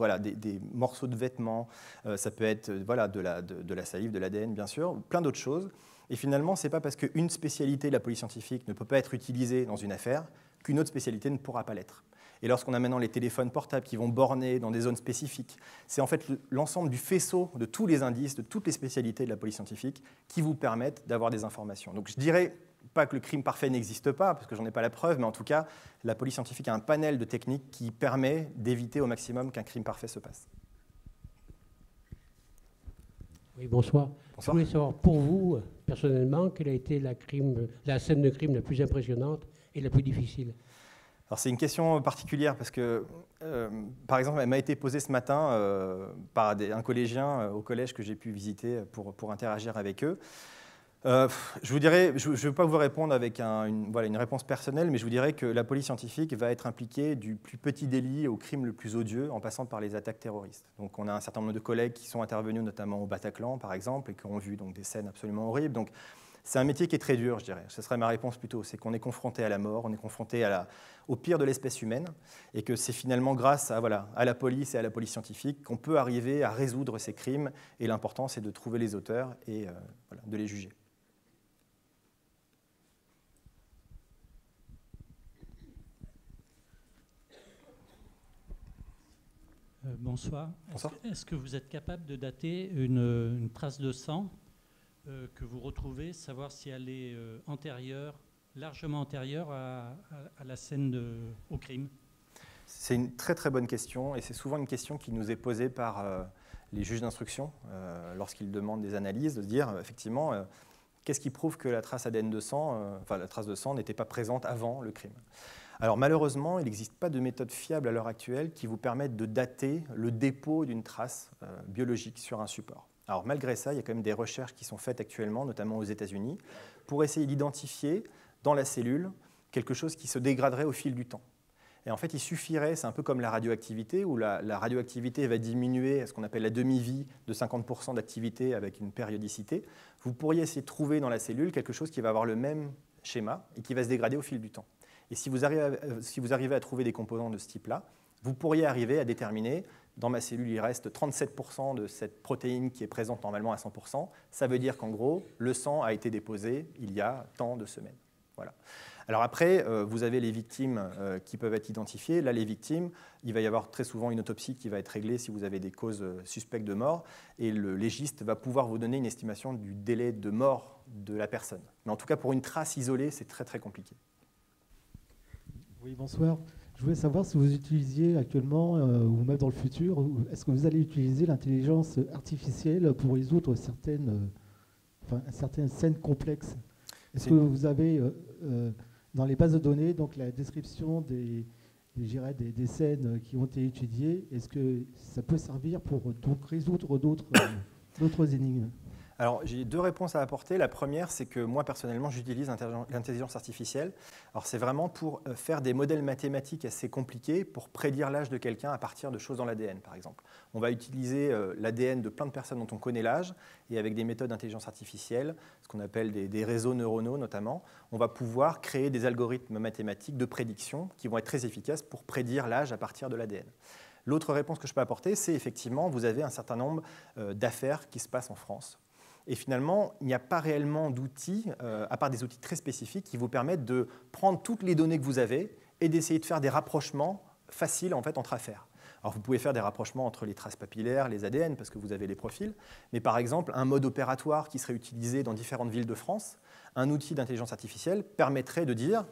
morceaux de vêtements, ça peut être de la salive, de l'ADN bien sûr, plein d'autres choses. Et finalement, ce n'est pas parce qu'une spécialité de la police scientifique ne peut pas être utilisée dans une affaire qu'une autre spécialité ne pourra pas l'être. Et lorsqu'on a maintenant les téléphones portables qui vont borner dans des zones spécifiques, c'est en fait l'ensemble du faisceau de tous les indices, de toutes les spécialités de la police scientifique qui vous permettent d'avoir des informations. Donc je dirais pas que le crime parfait n'existe pas, parce que j'en ai pas la preuve, mais en tout cas, la police scientifique a un panel de techniques qui permet d'éviter au maximum qu'un crime parfait se passe. Oui, bonsoir. Bonsoir. Je voulais savoir pour vous, personnellement, quelle a été la scène de crime la plus impressionnante et la plus difficile? Alors c'est une question particulière parce que, par exemple, elle m'a été posée ce matin par un collégien au collège que j'ai pu visiter pour interagir avec eux. Je vous dirais, je ne veux pas vous répondre avec une réponse personnelle, mais je vous dirais que la police scientifique va être impliquée du plus petit délit au crime le plus odieux en passant par les attaques terroristes. Donc on a un certain nombre de collègues qui sont intervenus notamment au Bataclan, par exemple, et qui ont vu donc, des scènes absolument horribles. Donc, c'est un métier qui est très dur, je dirais. Ce serait ma réponse plutôt. C'est qu'on est confronté à la mort, on est confronté au pire de l'espèce humaine, et que c'est finalement grâce à la police et à la police scientifique qu'on peut arriver à résoudre ces crimes. Et l'important, c'est de trouver les auteurs et de les juger. Bonsoir. Bonsoir. Est-ce que vous êtes capable de dater une trace de sang que vous retrouvez, savoir si elle est largement antérieure à la scène au crime? C'est une très très bonne question et c'est souvent une question qui nous est posée par les juges d'instruction lorsqu'ils demandent des analyses, de se dire effectivement qu'est-ce qui prouve que la trace ADN de sang, la trace de sang n'était pas présente avant le crime. Alors malheureusement, il n'existe pas de méthode fiable à l'heure actuelle qui vous permette de dater le dépôt d'une trace biologique sur un support. Alors malgré ça, il y a quand même des recherches qui sont faites actuellement, notamment aux États-Unis, pour essayer d'identifier dans la cellule quelque chose qui se dégraderait au fil du temps. Et en fait, il suffirait, c'est un peu comme la radioactivité, où la radioactivité va diminuer à ce qu'on appelle la demi-vie de 50% d'activité avec une périodicité. Vous pourriez essayer de trouver dans la cellule quelque chose qui va avoir le même schéma et qui va se dégrader au fil du temps. Et si vous arrivez à trouver des composants de ce type-là, vous pourriez arriver à déterminer, dans ma cellule, il reste 37% de cette protéine qui est présente normalement à 100%. Ça veut dire qu'en gros, le sang a été déposé il y a tant de semaines. Voilà. Alors après, vous avez les victimes qui peuvent être identifiées. Là, les victimes, il va y avoir très souvent une autopsie qui va être réglée si vous avez des causes suspectes de mort. Et le légiste va pouvoir vous donner une estimation du délai de mort de la personne. Mais en tout cas, pour une trace isolée, c'est très très compliqué. Oui, bonsoir. Je voulais savoir si vous utilisiez actuellement, ou même dans le futur, est-ce que vous allez utiliser l'intelligence artificielle pour résoudre certaines scènes complexes? Est-ce que vous avez dans les bases de données donc la description des scènes qui ont été étudiées? Est-ce que ça peut servir pour donc résoudre d'autres énigmes? Alors, j'ai deux réponses à apporter. La première, c'est que moi, personnellement, j'utilise l'intelligence artificielle. Alors, c'est vraiment pour faire des modèles mathématiques assez compliqués pour prédire l'âge de quelqu'un à partir de choses dans l'ADN, par exemple. On va utiliser l'ADN de plein de personnes dont on connaît l'âge, et avec des méthodes d'intelligence artificielle, ce qu'on appelle des réseaux neuronaux notamment, on va pouvoir créer des algorithmes mathématiques de prédiction qui vont être très efficaces pour prédire l'âge à partir de l'ADN. L'autre réponse que je peux apporter, c'est effectivement, vous avez un certain nombre d'affaires qui se passent en France. Et finalement, il n'y a pas réellement d'outils, à part des outils très spécifiques, qui vous permettent de prendre toutes les données que vous avez et d'essayer de faire des rapprochements facile en fait, entre affaires. Alors vous pouvez faire des rapprochements entre les traces papillaires, les ADN, parce que vous avez les profils, mais par exemple, un mode opératoire qui serait utilisé dans différentes villes de France, un outil d'intelligence artificielle permettrait de dire,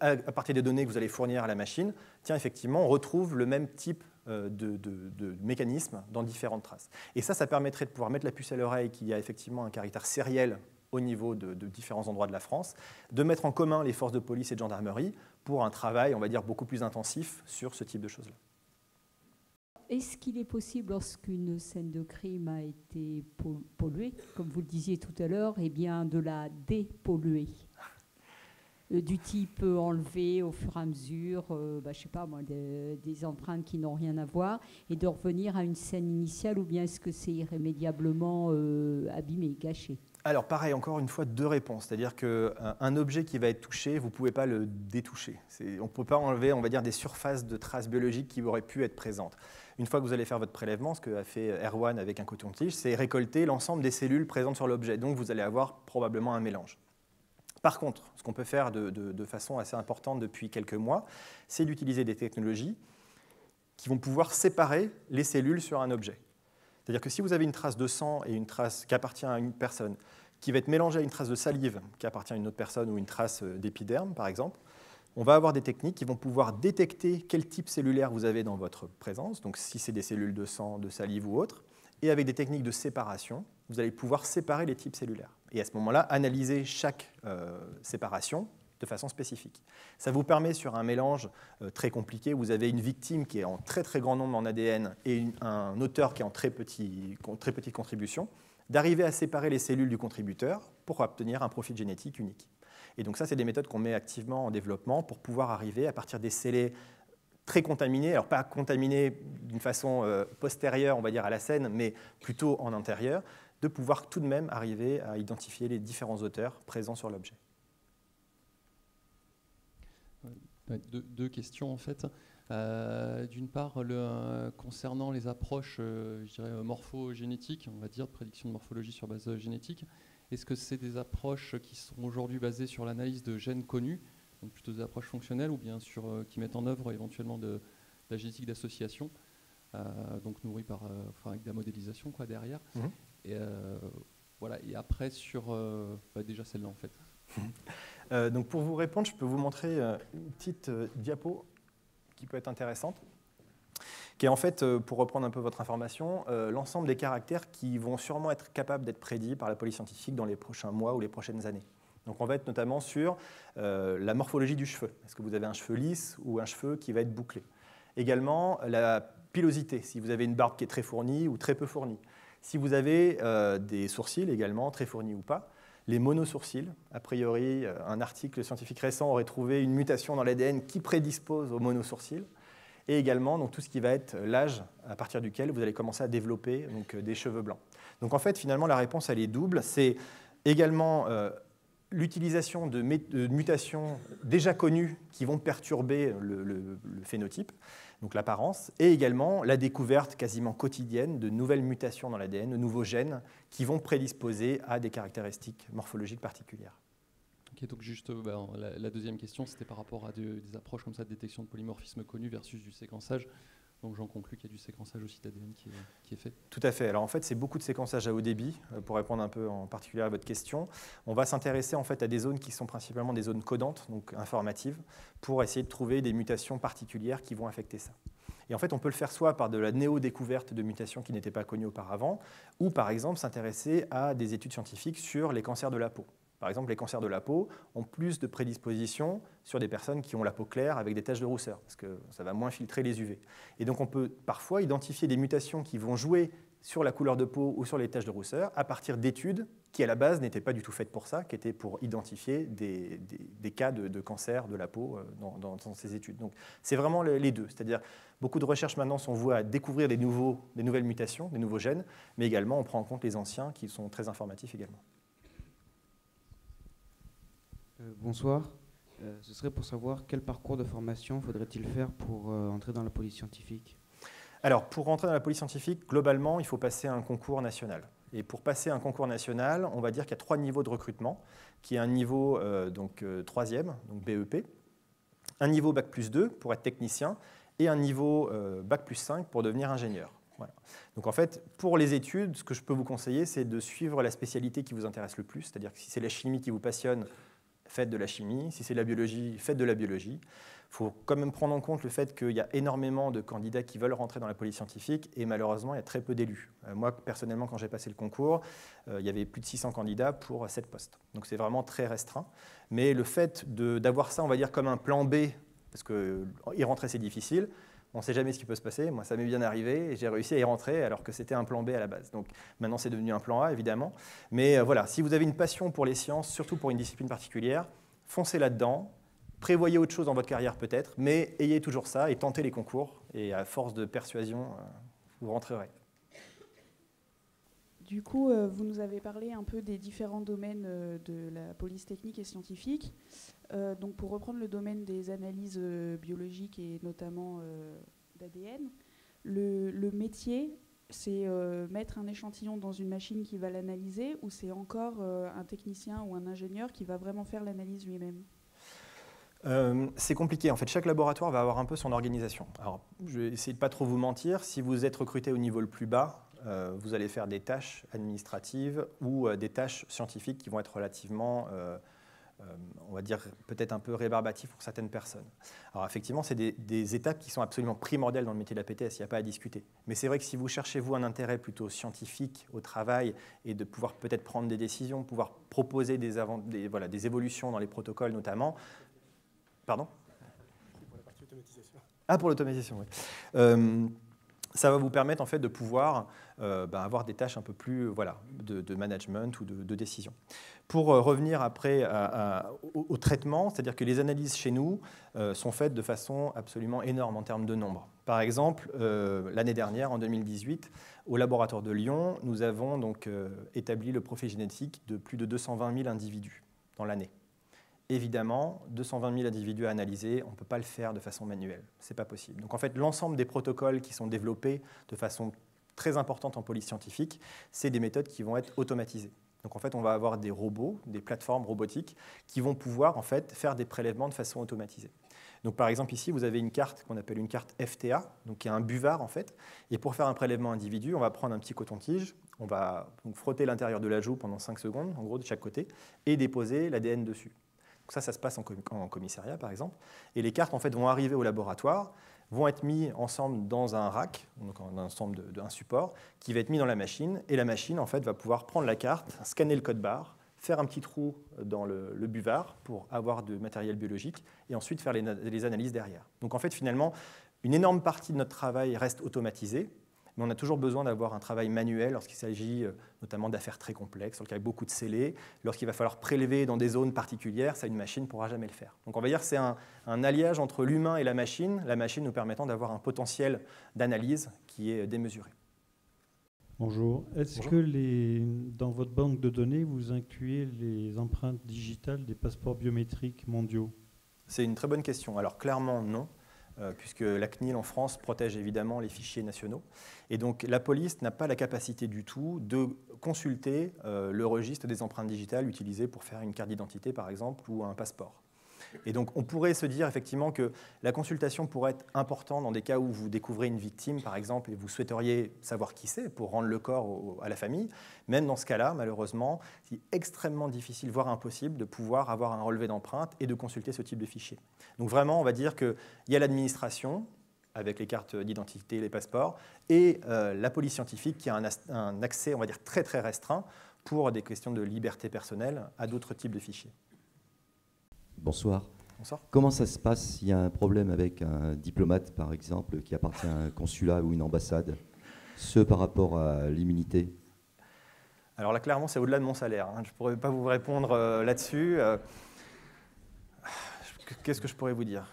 à partir des données que vous allez fournir à la machine, tiens, effectivement, on retrouve le même type de mécanisme dans différentes traces. Et ça permettrait de pouvoir mettre la puce à l'oreille qu'il y a effectivement un caractère sériel au niveau de différents endroits de la France, de mettre en commun les forces de police et de gendarmerie pour un travail, on va dire, beaucoup plus intensif sur ce type de choses-là. Est-ce qu'il est possible, lorsqu'une scène de crime a été polluée, comme vous le disiez tout à l'heure, eh bien de la dépolluer, du type enlever au fur et à mesure, je sais pas moi, des empreintes qui n'ont rien à voir, et de revenir à une scène initiale, ou bien est-ce que c'est irrémédiablement abîmé, gâché? Alors pareil, encore une fois, deux réponses. C'est-à-dire qu'un objet qui va être touché, vous ne pouvez pas le détoucher. On ne peut pas enlever, on va dire, des surfaces de traces biologiques qui auraient pu être présentes. Une fois que vous allez faire votre prélèvement, ce qu'a fait Erwan avec un coton-tige, c'est récolter l'ensemble des cellules présentes sur l'objet. Donc vous allez avoir probablement un mélange. Par contre, ce qu'on peut faire de façon assez importante depuis quelques mois, c'est d'utiliser des technologies qui vont pouvoir séparer les cellules sur un objet. C'est-à-dire que si vous avez une trace de sang et une trace qui appartient à une personne, qui va être mélangée à une trace de salive qui appartient à une autre personne ou une trace d'épiderme, par exemple, on va avoir des techniques qui vont pouvoir détecter quel type cellulaire vous avez dans votre présence, donc si c'est des cellules de sang, de salive ou autre, et avec des techniques de séparation, vous allez pouvoir séparer les types cellulaires. Et à ce moment-là, analyser chaque séparation de façon spécifique. Ça vous permet, sur un mélange très compliqué, où vous avez une victime qui est en très très grand nombre en ADN et un auteur qui est en très petite contribution, d'arriver à séparer les cellules du contributeur pour obtenir un profil génétique unique. Et donc ça, c'est des méthodes qu'on met activement en développement pour pouvoir arriver, à partir des scellés très contaminés, alors pas contaminés d'une façon postérieure, on va dire, à la scène, mais plutôt en intérieur, de pouvoir tout de même arriver à identifier les différents auteurs présents sur l'objet. Deux questions en fait. D'une part, concernant les approches, je dirais, morphogénétiques, on va dire, de prédiction de morphologie sur base génétique, est-ce que c'est des approches qui sont aujourd'hui basées sur l'analyse de gènes connus, donc plutôt des approches fonctionnelles, ou bien qui mettent en œuvre éventuellement de la génétique d'association, donc nourrie avec de la modélisation derrière. Et, voilà. Et après, déjà celle-là en fait. Donc pour vous répondre, je peux vous montrer une petite diapo qui peut être intéressante, qui est en fait, pour reprendre un peu votre information, l'ensemble des caractères qui vont sûrement être capables d'être prédits par la police scientifique dans les prochains mois ou les prochaines années. Donc on va être notamment sur la morphologie du cheveu. Est-ce que vous avez un cheveu lisse ou un cheveu qui va être bouclé? Également, la pilosité, si vous avez une barbe qui est très fournie ou très peu fournie. Si vous avez des sourcils également, très fournis ou pas. Les monosourcils, a priori, un article scientifique récent aurait trouvé une mutation dans l'ADN qui prédispose aux monosourcils. Et également donc, tout ce qui va être l'âge à partir duquel vous allez commencer à développer donc, des cheveux blancs. Donc en fait, finalement, la réponse, elle est double. C'est également l'utilisation de mutations déjà connues qui vont perturber le phénotype, donc l'apparence, et également la découverte quasiment quotidienne de nouvelles mutations dans l'ADN, de nouveaux gènes qui vont prédisposer à des caractéristiques morphologiques particulières. Ok, donc juste la deuxième question, c'était par rapport à des approches comme ça de détection de polymorphisme connu versus du séquençage. Donc j'en conclus qu'il y a du séquençage aussi d'ADN qui est fait. Tout à fait. Alors en fait, c'est beaucoup de séquençage à haut débit, pour répondre un peu en particulier à votre question. On va s'intéresser en fait à des zones qui sont principalement des zones codantes, donc informatives, pour essayer de trouver des mutations particulières qui vont affecter ça. Et en fait, on peut le faire soit par de la néo-découverte de mutations qui n'étaient pas connues auparavant, ou par exemple s'intéresser à des études scientifiques sur les cancers de la peau. Par exemple, les cancers de la peau ont plus de prédisposition sur des personnes qui ont la peau claire avec des taches de rousseur, parce que ça va moins filtrer les UV. Et donc on peut parfois identifier des mutations qui vont jouer sur la couleur de peau ou sur les taches de rousseur à partir d'études qui, à la base, n'étaient pas du tout faites pour ça, qui étaient pour identifier des cas de cancer de la peau dans ces études. Donc c'est vraiment les deux. C'est-à-dire beaucoup de recherches maintenant sont vouées à découvrir des nouvelles mutations, des nouveaux gènes, mais également on prend en compte les anciens qui sont très informatifs également. Bonsoir. Ce serait pour savoir quel parcours de formation faudrait-il faire pour entrer dans la police scientifique? Alors, pour entrer dans la police scientifique, globalement, il faut passer un concours national. Et pour passer un concours national, on va dire qu'il y a 3 niveaux de recrutement, qui est un niveau 3e, donc BEP, un niveau Bac+2 pour être technicien, et un niveau Bac+5 pour devenir ingénieur. Voilà. Donc en fait, pour les études, ce que je peux vous conseiller, c'est de suivre la spécialité qui vous intéresse le plus, c'est-à-dire que si c'est la chimie qui vous passionne, faites de la chimie, si c'est la biologie, faites de la biologie. Il faut quand même prendre en compte le fait qu'il y a énormément de candidats qui veulent rentrer dans la police scientifique et malheureusement, il y a très peu d'élus. Moi, personnellement, quand j'ai passé le concours, il y avait plus de 600 candidats pour 7 postes. Donc c'est vraiment très restreint. Mais le fait d'avoir ça, on va dire, comme un plan B, parce qu'y rentrer, c'est difficile, on ne sait jamais ce qui peut se passer. Moi, ça m'est bien arrivé et j'ai réussi à y rentrer alors que c'était un plan B à la base. Donc maintenant, c'est devenu un plan A, évidemment. Mais voilà, si vous avez une passion pour les sciences, surtout pour une discipline particulière, foncez là-dedans. Prévoyez autre chose dans votre carrière peut-être, mais ayez toujours ça et tentez les concours. Et à force de persuasion, vous rentrerez. Du coup, vous nous avez parlé un peu des différents domaines de la police technique et scientifique. Donc pour reprendre le domaine des analyses biologiques et notamment d'ADN, le métier, c'est mettre un échantillon dans une machine qui va l'analyser ou c'est encore un technicien ou un ingénieur qui va vraiment faire l'analyse lui-même ? C'est compliqué. En fait, chaque laboratoire va avoir un peu son organisation. Alors, je vais essayer de ne pas trop vous mentir. Si vous êtes recruté au niveau le plus bas, vous allez faire des tâches administratives ou des tâches scientifiques qui vont être relativement, on va dire, peut-être un peu rébarbatives pour certaines personnes. Alors, effectivement, c'est des étapes qui sont absolument primordiales dans le métier de la PTS. Il n'y a pas à discuter. Mais c'est vrai que si vous cherchez, vous, un intérêt plutôt scientifique au travail et de pouvoir peut-être prendre des décisions, pouvoir proposer des évolutions dans les protocoles notamment, pardon ? Pour la partie automatisation. Ah, pour l'automatisation, oui. Ça va vous permettre en fait de pouvoir avoir des tâches un peu plus de management ou de décision. Pour revenir après au traitement, c'est-à-dire que les analyses chez nous sont faites de façon absolument énorme en termes de nombre. Par exemple, l'année dernière, en 2018, au laboratoire de Lyon, nous avons donc établi le profil génétique de plus de 220 000 individus dans l'année. Évidemment, 220 000 individus à analyser, on ne peut pas le faire de façon manuelle. Ce n'est pas possible. Donc en fait, l'ensemble des protocoles qui sont développés de façon très importante en police scientifique, c'est des méthodes qui vont être automatisées. Donc en fait, on va avoir des robots, des plateformes robotiques qui vont pouvoir en fait faire des prélèvements de façon automatisée. Donc par exemple ici, vous avez une carte qu'on appelle une carte FTA, donc qui est un buvard en fait. Et pour faire un prélèvement individu, on va prendre un petit coton-tige, on va donc frotter l'intérieur de la joue pendant 5 secondes, en gros de chaque côté, et déposer l'ADN dessus. Donc ça se passe en commissariat, par exemple. Et les cartes, en fait, vont arriver au laboratoire, vont être mis ensemble dans un rack, donc un support, qui va être mis dans la machine. Et la machine, en fait, va pouvoir prendre la carte, scanner le code barre, faire un petit trou dans le buvard pour avoir du matériel biologique, et ensuite faire les analyses derrière. Donc, en fait, finalement, une énorme partie de notre travail reste automatisée, mais on a toujours besoin d'avoir un travail manuel lorsqu'il s'agit notamment d'affaires très complexes, lorsqu'il y a beaucoup de scellés, lorsqu'il va falloir prélever dans des zones particulières, ça, une machine ne pourra jamais le faire. Donc on va dire que c'est un alliage entre l'humain et la machine nous permettant d'avoir un potentiel d'analyse qui est démesuré. Bonjour. Est-ce que dans votre banque de données, vous incluez les empreintes digitales des passeports biométriques mondiaux ? C'est une très bonne question. Alors clairement, non. Puisque la CNIL en France protège évidemment les fichiers nationaux. Et donc la police n'a pas la capacité du tout de consulter le registre des empreintes digitales utilisées pour faire une carte d'identité par exemple ou un passeport. Et donc on pourrait se dire effectivement que la consultation pourrait être importante dans des cas où vous découvrez une victime par exemple et vous souhaiteriez savoir qui c'est pour rendre le corps à la famille. Même dans ce cas-là, malheureusement, c'est extrêmement difficile, voire impossible, de pouvoir avoir un relevé d'empreinte et de consulter ce type de fichier. Donc vraiment, on va dire qu'il y a l'administration avec les cartes d'identité, les passeports, et la police scientifique qui a un accès, on va dire, très très restreint pour des questions de liberté personnelle à d'autres types de fichiers. Bonsoir. Bonsoir. Comment ça se passe s'il y a un problème avec un diplomate, par exemple, qui appartient à un consulat ou une ambassade, ce par rapport à l'immunité? Alors là, clairement, c'est au-delà de mon salaire. Je ne pourrais pas vous répondre là-dessus. Qu'est-ce que je pourrais vous dire?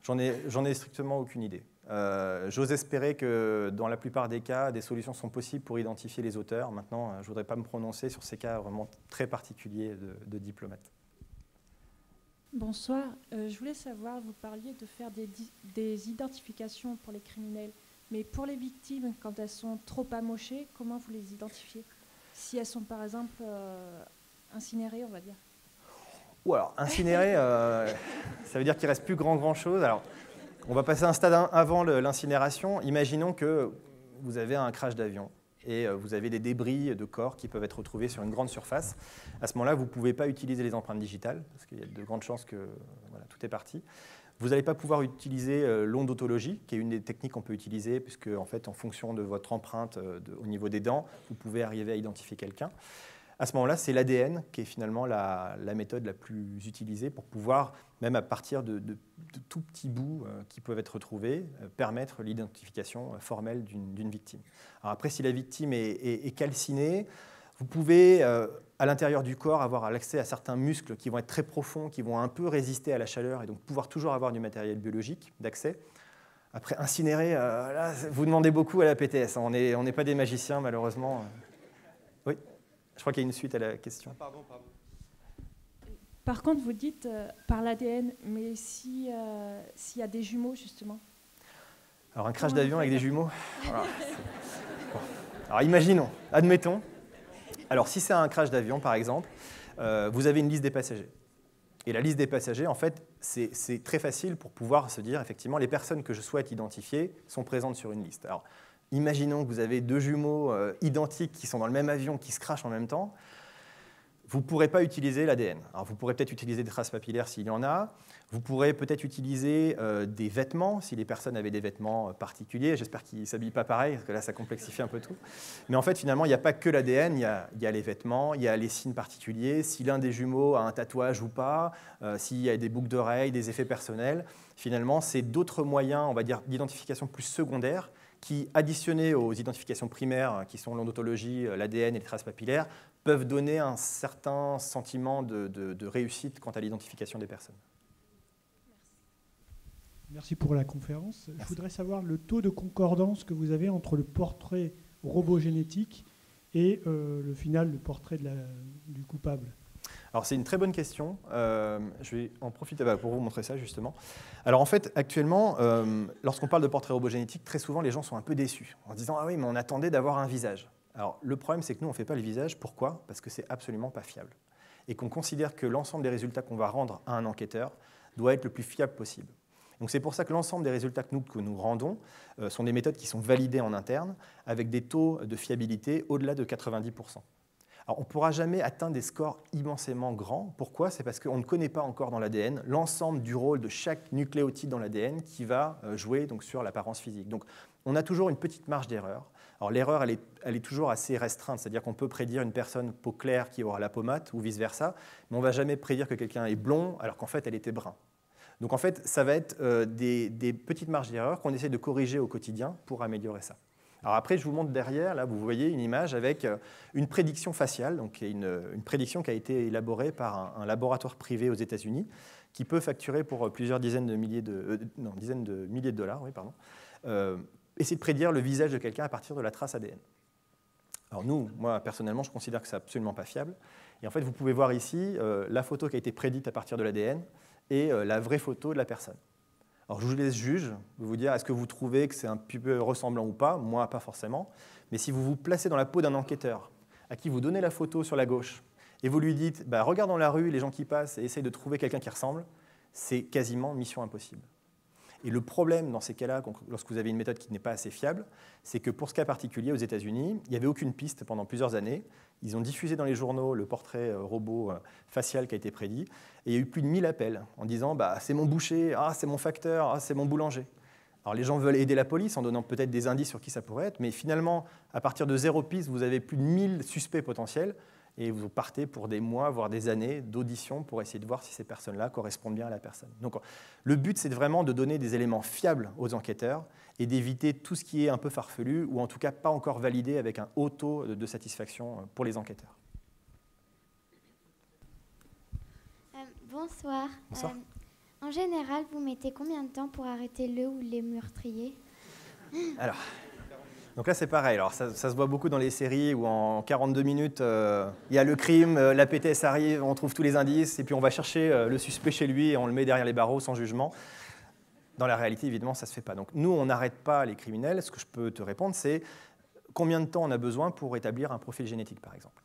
J'en ai strictement aucune idée. J'ose espérer que dans la plupart des cas, des solutions sont possibles pour identifier les auteurs. Maintenant, je ne voudrais pas me prononcer sur ces cas vraiment très particuliers de diplomates. Bonsoir, je voulais savoir, vous parliez de faire des identifications pour les criminels, mais pour les victimes, quand elles sont trop amochées, comment vous les identifiez? Si elles sont par exemple incinérées, on va dire. Ou alors, incinérées, ça veut dire qu'il ne reste plus grand chose. Alors, On va passer à un stade avant l'incinération. Imaginons que vous avez un crash d'avion et vous avez des débris de corps qui peuvent être retrouvés sur une grande surface. À ce moment-là, vous ne pouvez pas utiliser les empreintes digitales, parce qu'il y a de grandes chances que voilà, tout est parti. Vous n'allez pas pouvoir utiliser l'ondontologie, qui est une des techniques qu'on peut utiliser, puisque en fait, en fonction de votre empreinte au niveau des dents, vous pouvez arriver à identifier quelqu'un. À ce moment-là, c'est l'ADN qui est finalement la méthode la plus utilisée pour pouvoir, même à partir de tout petits bouts qui peuvent être retrouvés, permettre l'identification formelle d'une victime. Alors après, si la victime est calcinée, vous pouvez, à l'intérieur du corps, avoir l'accès à certains muscles qui vont être très profonds, qui vont un peu résister à la chaleur et donc pouvoir toujours avoir du matériel biologique d'accès. Après, incinérer, là, vous demandez beaucoup à la PTS. On n'est pas des magiciens, malheureusement. Oui ? Je crois qu'il y a une suite à la question. Pardon. Par contre, vous dites par l'ADN, mais s'il y a des jumeaux, justement. Alors, un crash d'avion avec des jumeaux. Voilà. Bon. Alors, imaginons, admettons. Alors, si c'est un crash d'avion, par exemple, vous avez une liste des passagers. Et la liste des passagers, en fait, c'est très facile pour pouvoir se dire, effectivement, les personnes que je souhaite identifier sont présentes sur une liste. Alors, imaginons que vous avez deux jumeaux identiques qui sont dans le même avion, qui se crashent en même temps. Vous ne pourrez pas utiliser l'ADN. Alors, vous pourrez peut-être utiliser des traces papillaires s'il y en a. Vous pourrez peut-être utiliser des vêtements, si les personnes avaient des vêtements particuliers. J'espère qu'ils ne s'habillent pas pareil, parce que là, ça complexifie un peu tout. Mais en fait, finalement, il n'y a pas que l'ADN. Il y a les vêtements, il y a les signes particuliers. Si l'un des jumeaux a un tatouage ou pas, s'il y a des boucles d'oreilles, des effets personnels. Finalement, c'est d'autres moyens, on va dire, d'identification plus secondaires qui, additionnés aux identifications primaires, qui sont l'odontologie, l'ADN et les traces papillaires, peuvent donner un certain sentiment de réussite quant à l'identification des personnes. Merci pour la conférence. Je voudrais savoir le taux de concordance que vous avez entre le portrait robogénétique et le portrait du coupable. Alors c'est une très bonne question. Je vais en profiter pour vous montrer ça justement. Alors en fait, actuellement, lorsqu'on parle de portrait robogénétique, très souvent les gens sont un peu déçus en se disant « Ah oui, mais on attendait d'avoir un visage ». Alors le problème, c'est que nous, on ne fait pas le visage. Pourquoi ? Parce que c'est absolument pas fiable. Et qu'on considère que l'ensemble des résultats qu'on va rendre à un enquêteur doit être le plus fiable possible. Donc c'est pour ça que l'ensemble des résultats que nous rendons sont des méthodes qui sont validées en interne avec des taux de fiabilité au-delà de 90%. Alors, on ne pourra jamais atteindre des scores immensément grands. Pourquoi ? C'est parce qu'on ne connaît pas encore dans l'ADN l'ensemble du rôle de chaque nucléotide dans l'ADN qui va jouer donc, sur l'apparence physique. Donc, on a toujours une petite marge d'erreur. Alors, l'erreur, elle est toujours assez restreinte, c'est-à-dire qu'on peut prédire une personne peau claire qui aura la peau mate ou vice-versa, mais on ne va jamais prédire que quelqu'un est blond alors qu'en fait, elle était brun. Donc, en fait, ça va être des petites marges d'erreur qu'on essaie de corriger au quotidien pour améliorer ça. Alors après, je vous montre derrière, là, vous voyez une image avec une prédiction faciale, donc une prédiction qui a été élaborée par un laboratoire privé aux États-Unis, qui peut facturer pour plusieurs dizaines de milliers de dollars, essayer de prédire le visage de quelqu'un à partir de la trace ADN. Alors moi, personnellement, je considère que c'est absolument pas fiable. Et en fait, vous pouvez voir ici la photo qui a été prédite à partir de l'ADN et la vraie photo de la personne. Alors, je vous laisse juger, vous dire est-ce que vous trouvez que c'est un petit peu ressemblant ou pas. Moi, pas forcément. Mais si vous vous placez dans la peau d'un enquêteur à qui vous donnez la photo sur la gauche et vous lui dites regarde dans la rue les gens qui passent et essaye de trouver quelqu'un qui ressemble, c'est quasiment mission impossible. Et le problème dans ces cas-là, lorsque vous avez une méthode qui n'est pas assez fiable, c'est que pour ce cas particulier aux États-Unis, il n'y avait aucune piste pendant plusieurs années. Ils ont diffusé dans les journaux le portrait robot facial qui a été prédit. Et il y a eu plus de 1000 appels en disant c'est mon boucher, c'est mon facteur, c'est mon boulanger. Alors les gens veulent aider la police en donnant peut-être des indices sur qui ça pourrait être, mais finalement, à partir de 0 piste, vous avez plus de 1000 suspects potentiels et vous partez pour des mois, voire des années d'audition pour essayer de voir si ces personnes-là correspondent bien à la personne. Donc le but, c'est vraiment de donner des éléments fiables aux enquêteurs et d'éviter tout ce qui est un peu farfelu ou en tout cas pas encore validé avec un haut taux de satisfaction pour les enquêteurs. Bonsoir. En général, vous mettez combien de temps pour arrêter le ou les meurtriers ? Alors, donc là, c'est pareil. Alors, ça se voit beaucoup dans les séries où en 42 minutes, il y a le crime, la PTS arrive, on trouve tous les indices, et puis on va chercher le suspect chez lui et on le met derrière les barreaux sans jugement. Dans la réalité, évidemment, ça ne se fait pas. Donc nous, on n'arrête pas les criminels. Ce que je peux te répondre, c'est combien de temps on a besoin pour établir un profil génétique, par exemple.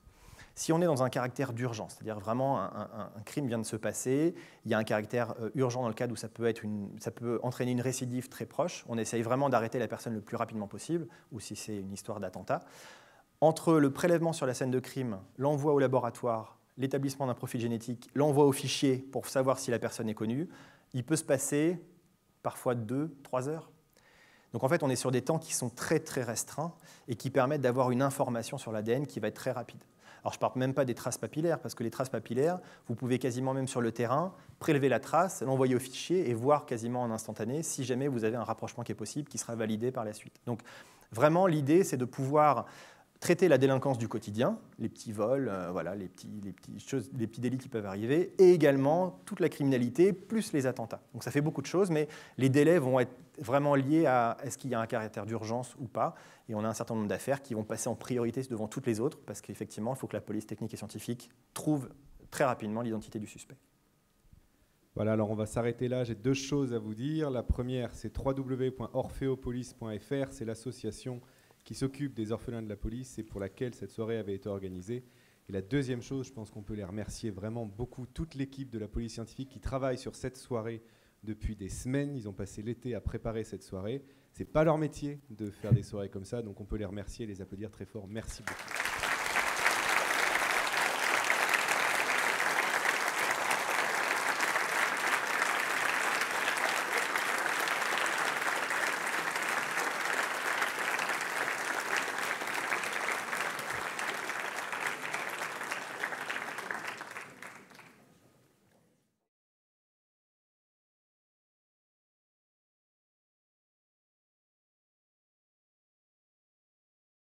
Si on est dans un caractère d'urgence, c'est-à-dire vraiment un crime vient de se passer, il y a un caractère urgent dans le cadre où ça peut entraîner une récidive très proche, on essaye vraiment d'arrêter la personne le plus rapidement possible, ou si c'est une histoire d'attentat. Entre le prélèvement sur la scène de crime, l'envoi au laboratoire, l'établissement d'un profil génétique, l'envoi au fichier pour savoir si la personne est connue, il peut se passer parfois 2-3 heures. Donc en fait, on est sur des temps qui sont très très restreints et qui permettent d'avoir une information sur l'ADN qui va être très rapide. Alors je ne parle même pas des traces papillaires, parce que les traces papillaires, vous pouvez quasiment même sur le terrain prélever la trace, l'envoyer au fichier et voir quasiment en instantané si jamais vous avez un rapprochement qui est possible, qui sera validé par la suite. Donc vraiment, l'idée, c'est de pouvoir traiter la délinquance du quotidien, les petits vols, voilà, les petits délits qui peuvent arriver, et également toute la criminalité, plus les attentats. Donc ça fait beaucoup de choses, mais les délais vont être vraiment liés à est-ce qu'il y a un caractère d'urgence ou pas, et on a un certain nombre d'affaires qui vont passer en priorité devant toutes les autres, parce qu'effectivement, il faut que la police technique et scientifique trouve très rapidement l'identité du suspect. Voilà, alors on va s'arrêter là. J'ai 2 choses à vous dire. La première, c'est www.orpheopolice.fr, c'est l'association qui s'occupe des orphelins de la police et pour laquelle cette soirée avait été organisée. Et la deuxième chose, je pense qu'on peut les remercier vraiment beaucoup, toute l'équipe de la police scientifique qui travaille sur cette soirée depuis des semaines. Ils ont passé l'été à préparer cette soirée. Ce n'est pas leur métier de faire des soirées comme ça, donc on peut les remercier et les applaudir très fort. Merci beaucoup.